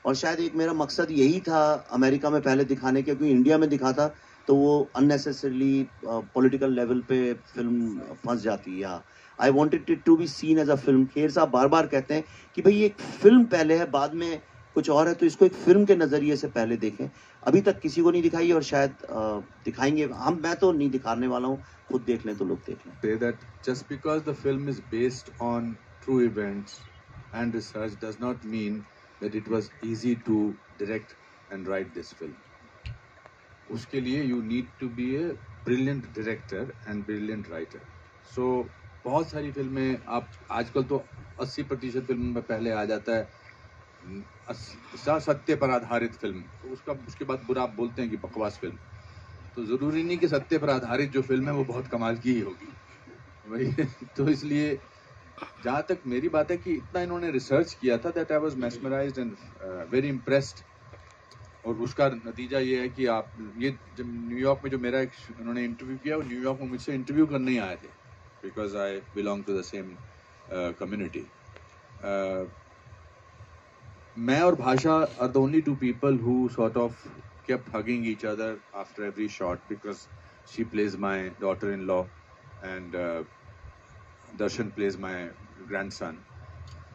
और शायद एक मेरा मकसद यही था अमेरिका में पहले दिखाने के, क्योंकि इंडिया में दिखाता तो वो अननेसेसरली पॉलिटिकल लेवल पे फिल्म फंस जाती है। या I wanted it to be seen as a film. Kher sahab बार बार कहते हैं कि भाई एक फिल्म पहले है, बाद में कुछ और है, तो इसको एक फिल्म के नजरिए से पहले देखें। अभी तक किसी को नहीं दिखाई और शायद दिखाएंगे हम। मैं तो नहीं दिखाने वाला हूँ, खुद देख लें तो लोग देख लें। Say that just because the film is based on true events and research does not mean that it was easy to direct and write this film. उसके लिए you need to be a brilliant director and brilliant writer. So बहुत सारी फिल्में आप आजकल तो 80% फिल्म में पहले आ जाता है सत्य पर आधारित फिल्म, तो उसके बाद बुरा आप बोलते हैं कि बकवास फिल्म। तो जरूरी नहीं कि सत्य पर आधारित जो फिल्म है वो बहुत कमाल की ही होगी वही। तो इसलिए जहाँ तक मेरी बात है कि इतना इन्होंने रिसर्च किया था that I was mesmerised and very impressed और उसका नतीजा ये है कि आप ये जब न्यूयॉर्क में जो मेरा उन्होंने इंटरव्यू किया, वो न्यूयॉर्क में मुझसे इंटरव्यू करने ही आए थे, because I belong to the same community. मैं और Bhasha are the only two people who sort of kept hugging each other after every shot, because she plays my daughter-in-law and Darshan plays my grandson.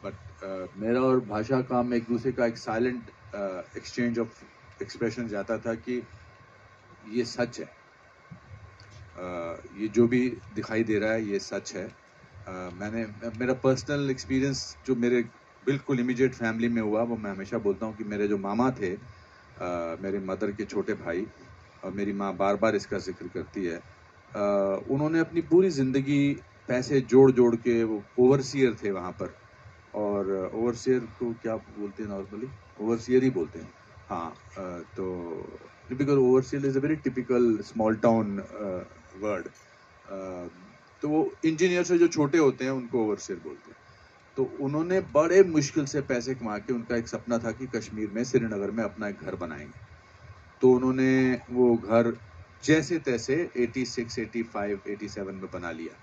But मेरा और भाषा का हम एक दूसरे का एक साइलेंट एक्सचेंज ऑफ एक्सप्रेशन जाता था कि ये सच है, ये जो भी दिखाई दे रहा है ये सच है. मेरा पर्सनल एक्सपीरियंस जो मेरे बिल्कुल इमीडिएट फैमिली में हुआ, वो मैं हमेशा बोलता हूँ कि मेरे जो मामा थे, मेरे मदर के छोटे भाई, और मेरी माँ बार बार इसका जिक्र करती है, उन्होंने अपनी पूरी ज़िंदगी पैसे जोड़ जोड़ के, वो ओवरसीयर थे वहाँ पर, और ओवरसीयर को क्या बोलते हैं नॉर्मली, ओवरसीयर ही बोलते हैं, हाँ. तो typical overseer is a very typical small town word. तो वो इंजीनियर से जो छोटे होते हैं उनको ओवरसीयर बोलते हैं. तो उन्होंने बड़े मुश्किल से पैसे कमा के, उनका एक सपना था कि कश्मीर में, श्रीनगर में अपना एक घर बनाएंगे. तो उन्होंने वो घर जैसे तैसे 86, 85, 87 में बना लिया,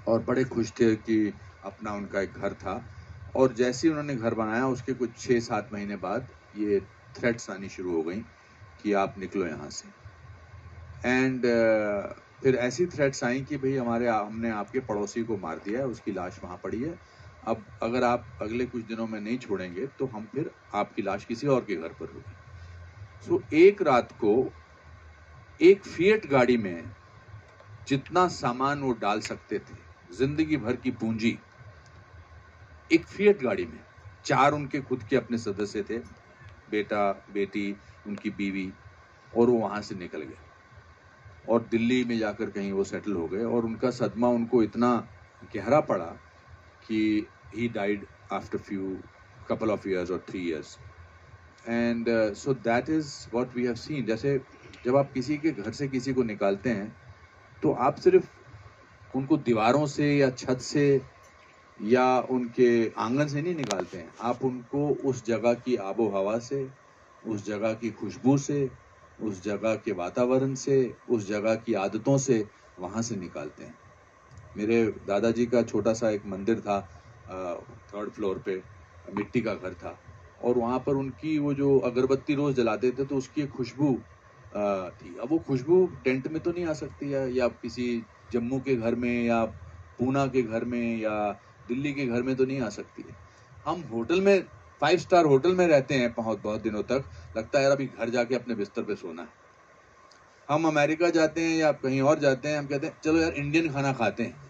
और बड़े खुश थे कि अपना उनका एक घर था. और जैसे ही उन्होंने घर बनाया, उसके कुछ 6-7 महीने बाद ये थ्रेट्स आनी शुरू हो गई कि आप निकलो यहाँ से. एंड फिर ऐसी थ्रेट्स आई कि भाई हमने आपके पड़ोसी को मार दिया है, उसकी लाश वहाँ पड़ी है, अब अगर आप अगले कुछ दिनों में नहीं छोड़ेंगे तो हम फिर आपकी लाश किसी और के घर पर होगी. सो एक रात को एक फिएट गाड़ी में जितना सामान वो डाल सकते थे, जिंदगी भर की पूंजी, एक फिएट गाड़ी में, 4 उनके खुद के अपने सदस्य थे, बेटा, बेटी, उनकी बीवी, और वो वहां से निकल गए और दिल्ली में जाकर कहीं वो सेटल हो गए. और उनका सदमा उनको इतना गहरा पड़ा कि he died after couple of years or 3 years. And so that is what we have seen. जैसे जब आप किसी के घर से किसी को निकालते हैं, तो आप सिर्फ उनको दीवारों से या छत से या उनके आंगन से नहीं निकालते हैं, आप उनको उस जगह की आबो हवा से, उस जगह की खुशबू से, उस जगह के वातावरण से, उस जगह की आदतों से वहाँ से निकालते हैं. मेरे दादाजी का छोटा सा एक मंदिर था, 3rd फ्लोर पे, मिट्टी का घर था, और वहाँ पर उनकी वो जो अगरबत्ती रोज जलाते थे, तो उसकी खुशबू थी. अब वो खुशबू टेंट में तो नहीं आ सकती है, या किसी जम्मू के घर में, या पूना के घर में, या दिल्ली के घर में तो नहीं आ सकती है. हम होटल में, 5 स्टार होटल में रहते हैं बहुत दिनों तक, लगता है यार अभी घर जाके अपने बिस्तर पे सोना है. हम अमेरिका जाते हैं या कहीं और जाते हैं, हम कहते हैं चलो यार इंडियन खाना खाते हैं.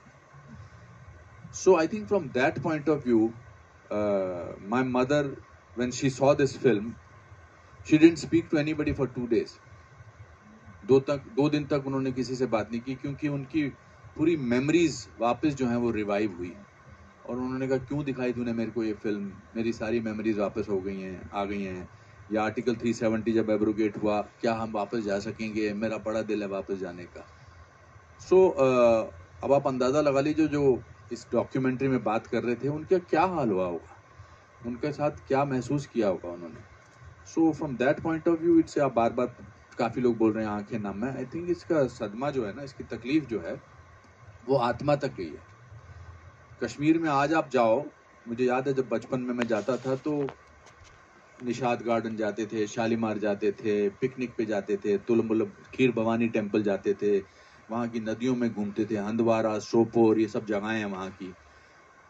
So I think from that point of view, my mother, when she saw this film, she didn't speak to anybody for 2 days. 2 दिन तक उन्होंने किसी से बात नहीं की, क्योंकि उनकी पूरी मेमोरीज वापस जो हैं वो रिवाइव हुई. और उन्होंने कहा, क्यों दिखाई तूने मेरे को ये फिल्म, मेरी सारी मेमोरीज वापस आ गई हैं. या आर्टिकल 370 जब एब्रोगेट हुआ, क्या हम वापस जा सकेंगे, मेरा बड़ा दिल है वापस जाने का. सो अब आप अंदाज़ा लगा लीजिए, जो इस डॉक्यूमेंट्री में बात कर रहे थे, उनका क्या हाल हुआ होगा, उनके साथ क्या महसूस किया होगा उन्होंने. So from that point of view, it's, आप बार बार काफ़ी लोग बोल रहे हैं आंखें नम है. आई थिंक इसका सदमा जो है ना, इसकी तकलीफ जो है वो आत्मा तक गई है. कश्मीर में आज आप जाओ, मुझे याद है जब बचपन में मैं जाता था तो निशाद गार्डन जाते थे, शालीमार जाते थे, पिकनिक पे जाते थे, खीर भवानी टेम्पल जाते थे, वहाँ की नदियों में घूमते थे, हंदवारा, सोपोर, ये सब जगहें हैं वहाँ की.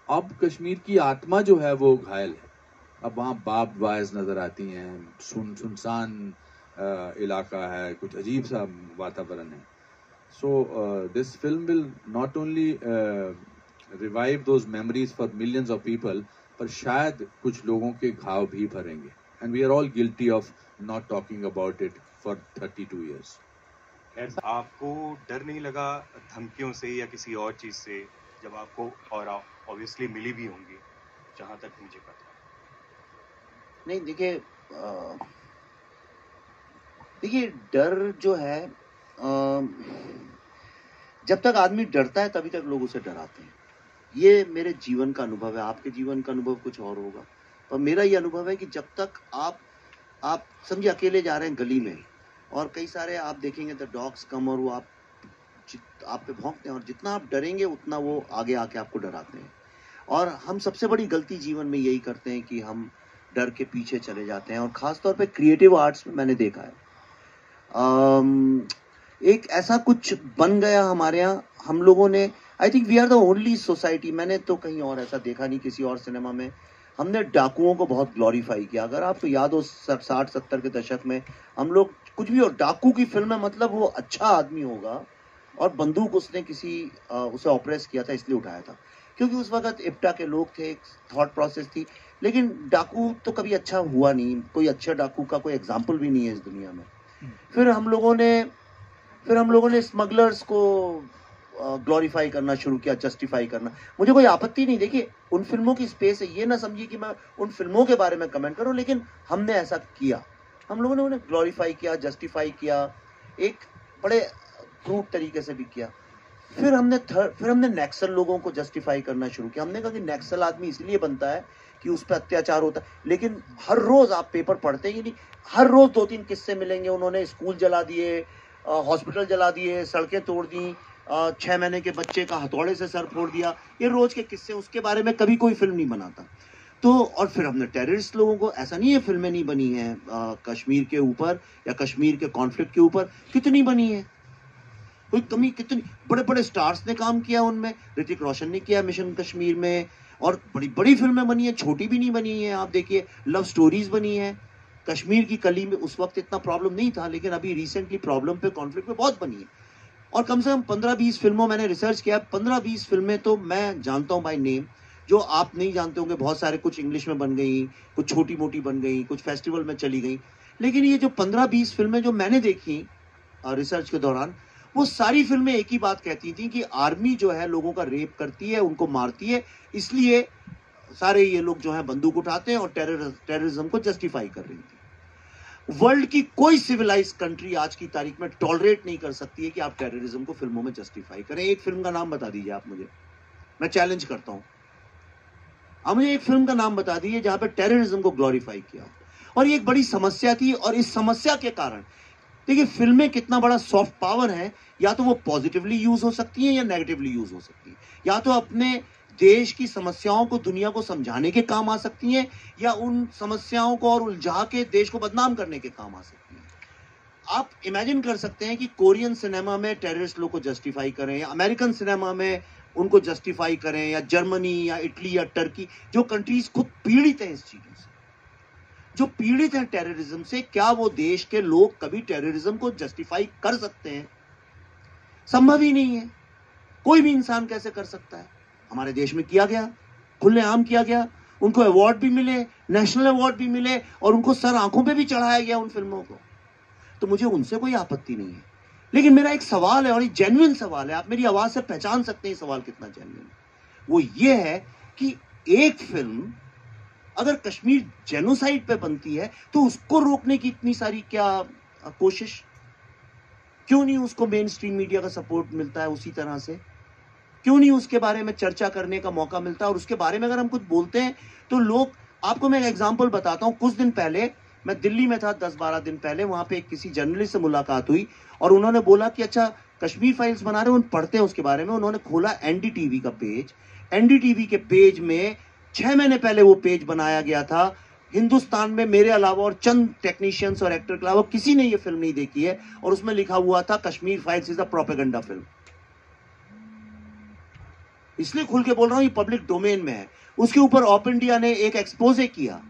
अब कश्मीर की आत्मा जो है वो घायल है. अब वहाँ बाब वायज नजर आती हैं, सुनसान इलाका है, कुछ अजीब सा वातावरण है. So this film will not only revive those memories for millions of people, पर शायद कुछ लोगों के घाव भी भरेंगे. And we are all guilty of not talking about it for 32 years. आपको डर नहीं लगा धमकियों से या किसी और चीज से, जब आपको, और ऑब्वियसली मिली भी होंगी, जहां तक मुझे पता? नहीं, देखिए डर जो है, जब तक आदमी डरता है तभी तक लोग उसे डराते हैं. ये मेरे जीवन का अनुभव है. आपके जीवन का अनुभव कुछ और होगा, पर मेरा ये अनुभव है कि जब तक आप आप समझिए अकेले जा रहे हैं गली में और कई सारे आप देखेंगे द डॉग्स कम और वो आप पे भौंकते हैं और जितना आप डरेंगे उतना वो आगे आके आपको डराते हैं। और हम सबसे बड़ी गलती जीवन में यही करते हैं कि हम डर के पीछे चले जाते हैं। और ख़ास तौर पे क्रिएटिव आर्ट्स में मैंने देखा है एक ऐसा कुछ बन गया हमारे यहाँ, हम लोगों ने, I think we are the only society, मैंने तो कहीं और ऐसा देखा नहीं किसी और सिनेमा में, हमने डाकुओं को बहुत ग्लोरीफाई किया। अगर आपको याद हो 60-70 के दशक में हम लोग कुछ भी, और डाकू की फिल्म में मतलब वो अच्छा आदमी होगा और बंदूक उसने उसे ऑपरेस किया था इसलिए उठाया था, क्योंकि उस वक्त इप्टा के लोग थे, थॉट प्रोसेस थी। लेकिन डाकू तो कभी अच्छा हुआ नहीं, कोई अच्छा डाकू का कोई एग्जाम्पल भी नहीं है इस दुनिया में। फिर हम लोगों ने स्मगलर्स को ग्लोरीफाई करना शुरू किया, जस्टिफाई करना। मुझे कोई आपत्ति नहीं, देखिए उन फिल्मों की स्पेस है, ये ना समझिए कि मैं उन फिल्मों के बारे में कमेंट करूं, लेकिन हमने ऐसा किया, हम लोगों ने उन्हें ग्लोरीफाई किया, जस्टिफाई किया, एक बड़े क्रूड तरीके से भी किया। फिर हमने नक्सल लोगों को जस्टिफाई करना शुरू किया। हमने कहा कि नक्सल आदमी इसलिए बनता है कि उस पर अत्याचार होता है, लेकिन हर रोज आप पेपर पढ़ते ही नहीं, हर रोज 2-3 किस्से मिलेंगे, उन्होंने स्कूल जला दिए, हॉस्पिटल जला दिए, सड़कें तोड़ दी, 6 महीने के बच्चे का हथौड़े से सर फोड़ दिया, ये रोज के किस्से, उसके बारे में कभी कोई फिल्म नहीं बनाता। तो और फिर हमने टेररिस्ट लोगों को, ऐसा नहीं है फिल्में नहीं बनी हैं कश्मीर के ऊपर या कश्मीर के कॉन्फ्लिक्ट के ऊपर, कितनी बनी है, कोई कमी, कितनी बड़े बड़े स्टार्स ने काम किया उनमें, ऋतिक रोशन ने किया मिशन कश्मीर में, और बड़ी बड़ी फिल्में बनी है, छोटी भी नहीं बनी है। आप देखिए लव स्टोरीज बनी है, कश्मीर की कली में उस वक्त इतना प्रॉब्लम नहीं था, लेकिन अभी रिसेंटली प्रॉब्लम पे, कॉन्फ्लिक्ट पे बहुत बनी है। और कम से कम 15-20 फिल्मों, मैंने रिसर्च किया, 15-20 फिल्में तो मैं जानता हूँ बाय नेम, जो आप नहीं जानते होंगे। बहुत सारे, कुछ इंग्लिश में बन गई, कुछ छोटी मोटी बन गई, कुछ फेस्टिवल में चली गई, लेकिन ये जो 15-20 फिल्में जो मैंने देखी रिसर्च के दौरान, वो सारी फिल्में एक ही बात कहती थी कि आर्मी जो है लोगों का रेप करती है, उनको मारती है, इसलिए सारे ये लोग जो है बंदूक उठाते हैं और टेररिज्म को जस्टिफाई कर रही थी। वर्ल्ड की कोई सिविलाइज कंट्री आज की तारीख में टॉलरेट नहीं कर सकती है कि आप टेररिज्म को फिल्मों में जस्टिफाई करें। एक फिल्म का नाम बता दीजिए आप मुझे, मैं चैलेंज करता हूं, आप मुझे एक फिल्म का नाम बता दीजिए जहां पे टेररिज्म को ग्लोरीफाई किया। और ये एक बड़ी समस्या थी, और इस समस्या के कारण देखिए फिल्में कितना बड़ा सॉफ्ट पावर है, या तो वो पॉजिटिवली यूज हो सकती है या नेगेटिवली यूज हो सकती है, या तो अपने देश की समस्याओं को दुनिया को समझाने के काम आ सकती हैं, या उन समस्याओं को और उलझा के देश को बदनाम करने के काम आ सकती हैं। आप इमेजिन कर सकते हैं कि कोरियन सिनेमा में टेररिस्ट लोग को जस्टिफाई करें, या अमेरिकन सिनेमा में उनको जस्टिफाई करें, या जर्मनी या इटली या टर्की, जो कंट्रीज खुद पीड़ित हैं इस चीजों से, जो पीड़ित हैं टेररिज्म से, क्या वो देश के लोग कभी टेररिज्म को जस्टिफाई कर सकते हैं? संभव ही नहीं है। कोई भी इंसान कैसे कर सकता है? हमारे देश में किया गया, खुलेआम किया गया, उनको अवार्ड भी मिले, नेशनल अवार्ड भी मिले, और उनको सर आंखों पे भी चढ़ाया गया उन फिल्मों को। तो मुझे उनसे कोई आपत्ति नहीं है, लेकिन मेरा एक सवाल है, और ये जेन्युइन सवाल है, आप मेरी आवाज से पहचान सकते हैं सवाल कितना जेन्युइन है। वो ये है कि एक फिल्म अगर कश्मीर जेनोसाइड पे बनती है तो उसको रोकने की इतनी सारी क्या कोशिश, क्यों नहीं उसको मेन स्ट्रीम मीडिया का सपोर्ट मिलता है उसी तरह से? क्यों नहीं उसके बारे में चर्चा करने का मौका मिलता है? और उसके बारे में अगर हम कुछ बोलते हैं तो लोग, आपको मैं एक एग्जांपल बताता हूं। कुछ दिन पहले मैं दिल्ली में था, 10-12 दिन पहले, वहां पे किसी जर्नलिस्ट से मुलाकात हुई और उन्होंने बोला कि अच्छा कश्मीर फाइल्स बना रहे हैं, पढ़ते हैं उसके बारे में। उन्होंने खोला एनडीटीवी का पेज, एनडीटीवी के पेज में 6 महीने पहले वो पेज बनाया गया था। हिंदुस्तान में मेरे अलावा और चंद टेक्नीशियंस और एक्टर के अलावा किसी ने ये फिल्म नहीं देखी है, और उसमें लिखा हुआ था Kashmir files is a propaganda film. इसलिए खुल के बोल रहा हूं, ये पब्लिक डोमेन में है। उसके ऊपर ऑप इंडिया ने एक एक्सपोजे किया,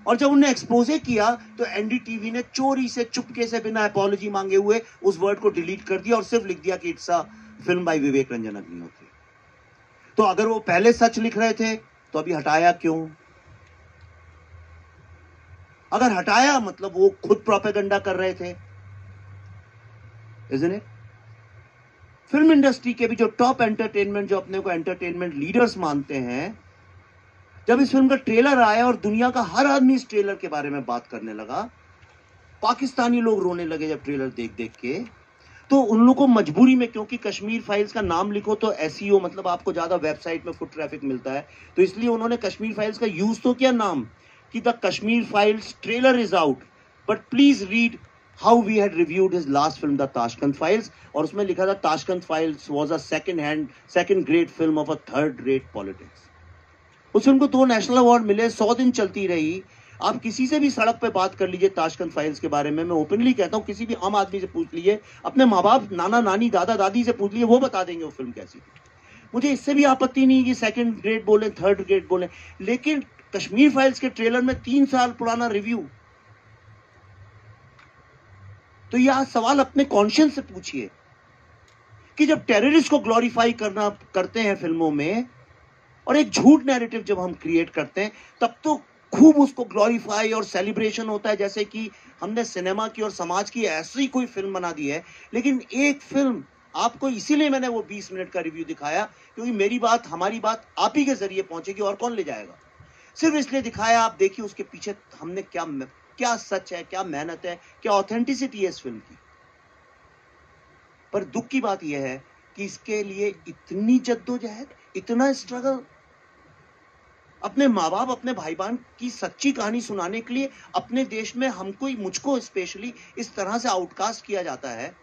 और जब उन्होंने एक्सपोजे किया तो एनडीटीवी ने चोरी से, चुपके से, बिना अपॉलॉजी मांगे हुए उस वर्ड को डिलीट कर दिया और सिर्फ लिख दिया कि इट्स अ फिल्म बाय विवेक रंजन अग्निहोत्री। तो अगर वो पहले सच लिख रहे थे तो अभी हटाया क्यों? अगर हटाया मतलब वो खुद प्रोपेगेंडा कर रहे थे, isn't it? फिल्म इंडस्ट्री के भी जो टॉप एंटरटेनमेंट, जो अपने को एंटरटेनमेंट लीडर्स मानते हैं, जब इस फिल्म का ट्रेलर आया और दुनिया का हर आदमी इस ट्रेलर के बारे में बात करने लगा, पाकिस्तानी लोग रोने लगे जब ट्रेलर देख देख के, तो उन लोगों को मजबूरी में, क्योंकि कश्मीर फाइल्स का नाम लिखो तो एसईओ मतलब आपको ज्यादा वेबसाइट में फुट ट्रैफिक मिलता है, तो इसलिए उन्होंने कश्मीर फाइल्स का यूज तो किया नाम कि the Kashmir files trailer is out, but please read how we had reviewed his last film, The Tashkent Files, और उसमें लिखा था Tashkent Files was a second grade film of a third rate politics. उस फिल्म को 2 नेशनल अवार्ड मिले, 100 दिन चलती रही. आप किसी से भी सड़क पे बात कर लीजिए ताशकंद फाइल्स के बारे में, मैं ओपनली कहता हूँ, किसी भी आम आदमी से पूछ लीजिए, अपने माँ बाप, नाना नानी, दादा दादी से पूछ लीजिए, वो बता देंगे वो फिल्म कैसी थी. मुझे इससे भी आपत्ति नहीं कि सेकंड ग्रेड बोले, थर्ड ग्रेड बोले, लेकिन कश्मीर फाइल्स के ट्रेलर में 3 साल पुराना रिव्यू. तो यह सवाल अपने कॉन्शियंस से पूछिए कि जब टेररिस्ट को ग्लोरीफाई करते हैं फिल्मों में, और एक झूठ नैरेटिव जब हम क्रिएट करते हैं, तब तो खूब उसको ग्लोरीफाई और सेलिब्रेशन होता है, जैसे कि हमने सिनेमा की और समाज की ऐसी कोई फिल्म बना दी है. लेकिन एक फिल्म आपको, इसीलिए मैंने वो 20 मिनट का रिव्यू दिखाया, क्योंकि मेरी बात, हमारी बात आप ही के जरिए पहुंचेगी, और कौन ले जाएगा. सिर्फ इसलिए दिखाया, आप देखिए उसके पीछे हमने क्या सच है, क्या मेहनत है, क्या ऑथेंटिसिटी है इस फिल्म की. पर दुख की बात यह है कि इसके लिए इतनी जद्दोजहद, इतना स्ट्रगल, अपने माँ बाप, अपने भाई बहन की सच्ची कहानी सुनाने के लिए अपने देश में मुझको स्पेशली इस तरह से आउटकास्ट किया जाता है.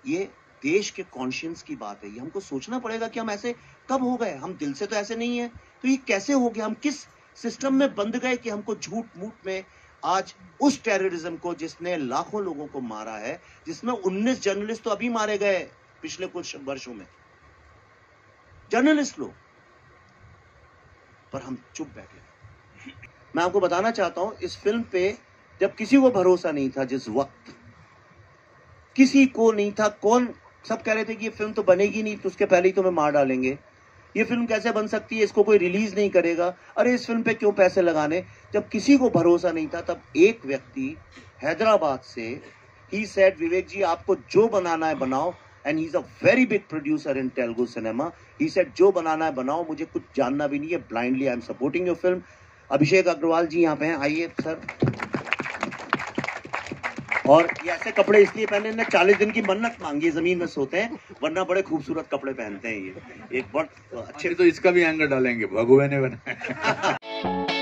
ये देश के कॉन्शियंस की बात है. ये हमको सोचना पड़ेगा कि हम ऐसे कब हो गए. हम दिल से तो ऐसे नहीं है, तो ये कैसे हो गया. हम किस सिस्टम में बंद गए कि हमको झूठ मूठ में आज उस टेररिज्म को, जिसने लाखों लोगों को मारा है, जिसमें 19 जर्नलिस्ट तो अभी मारे गए पिछले कुछ वर्षों में, जर्नलिस्ट लोग, पर हम चुप बैठे. मैं आपको बताना चाहता हूं, इस फिल्म पे जब किसी को भरोसा नहीं था, जिस वक्त किसी को नहीं था, कौन सब कह रहे थे कि ये फिल्म तो बनेगी नहीं, तो उसके पहले ही तुम्हें मार डालेंगे, ये फिल्म कैसे बन सकती है, इसको कोई रिलीज नहीं करेगा, अरे इस फिल्म पे क्यों पैसे लगाने. जब किसी को भरोसा नहीं था, तब एक व्यक्ति हैदराबाद से, ही सेड, विवेक जी आपको जो बनाना है बनाओ, and he is a very big producer in Telugu cinema. He said जो बनाना है बनाओ, मुझे कुछ जानना भी नहीं है, blindly I am supporting your film. Abhishek Agrawal ji यहाँ पे हैं, आइए सर. और ये ऐसे कपड़े इसलिए पहने, ने 40 दिन की मन्नत मांगी, जमीन में सोते हैं, वरना बड़े खूबसूरत कपड़े पहनते हैं. ये एक बहुत अच्छे. तो इसका भी एंगर डालेंगे, भगवे ने बनाया.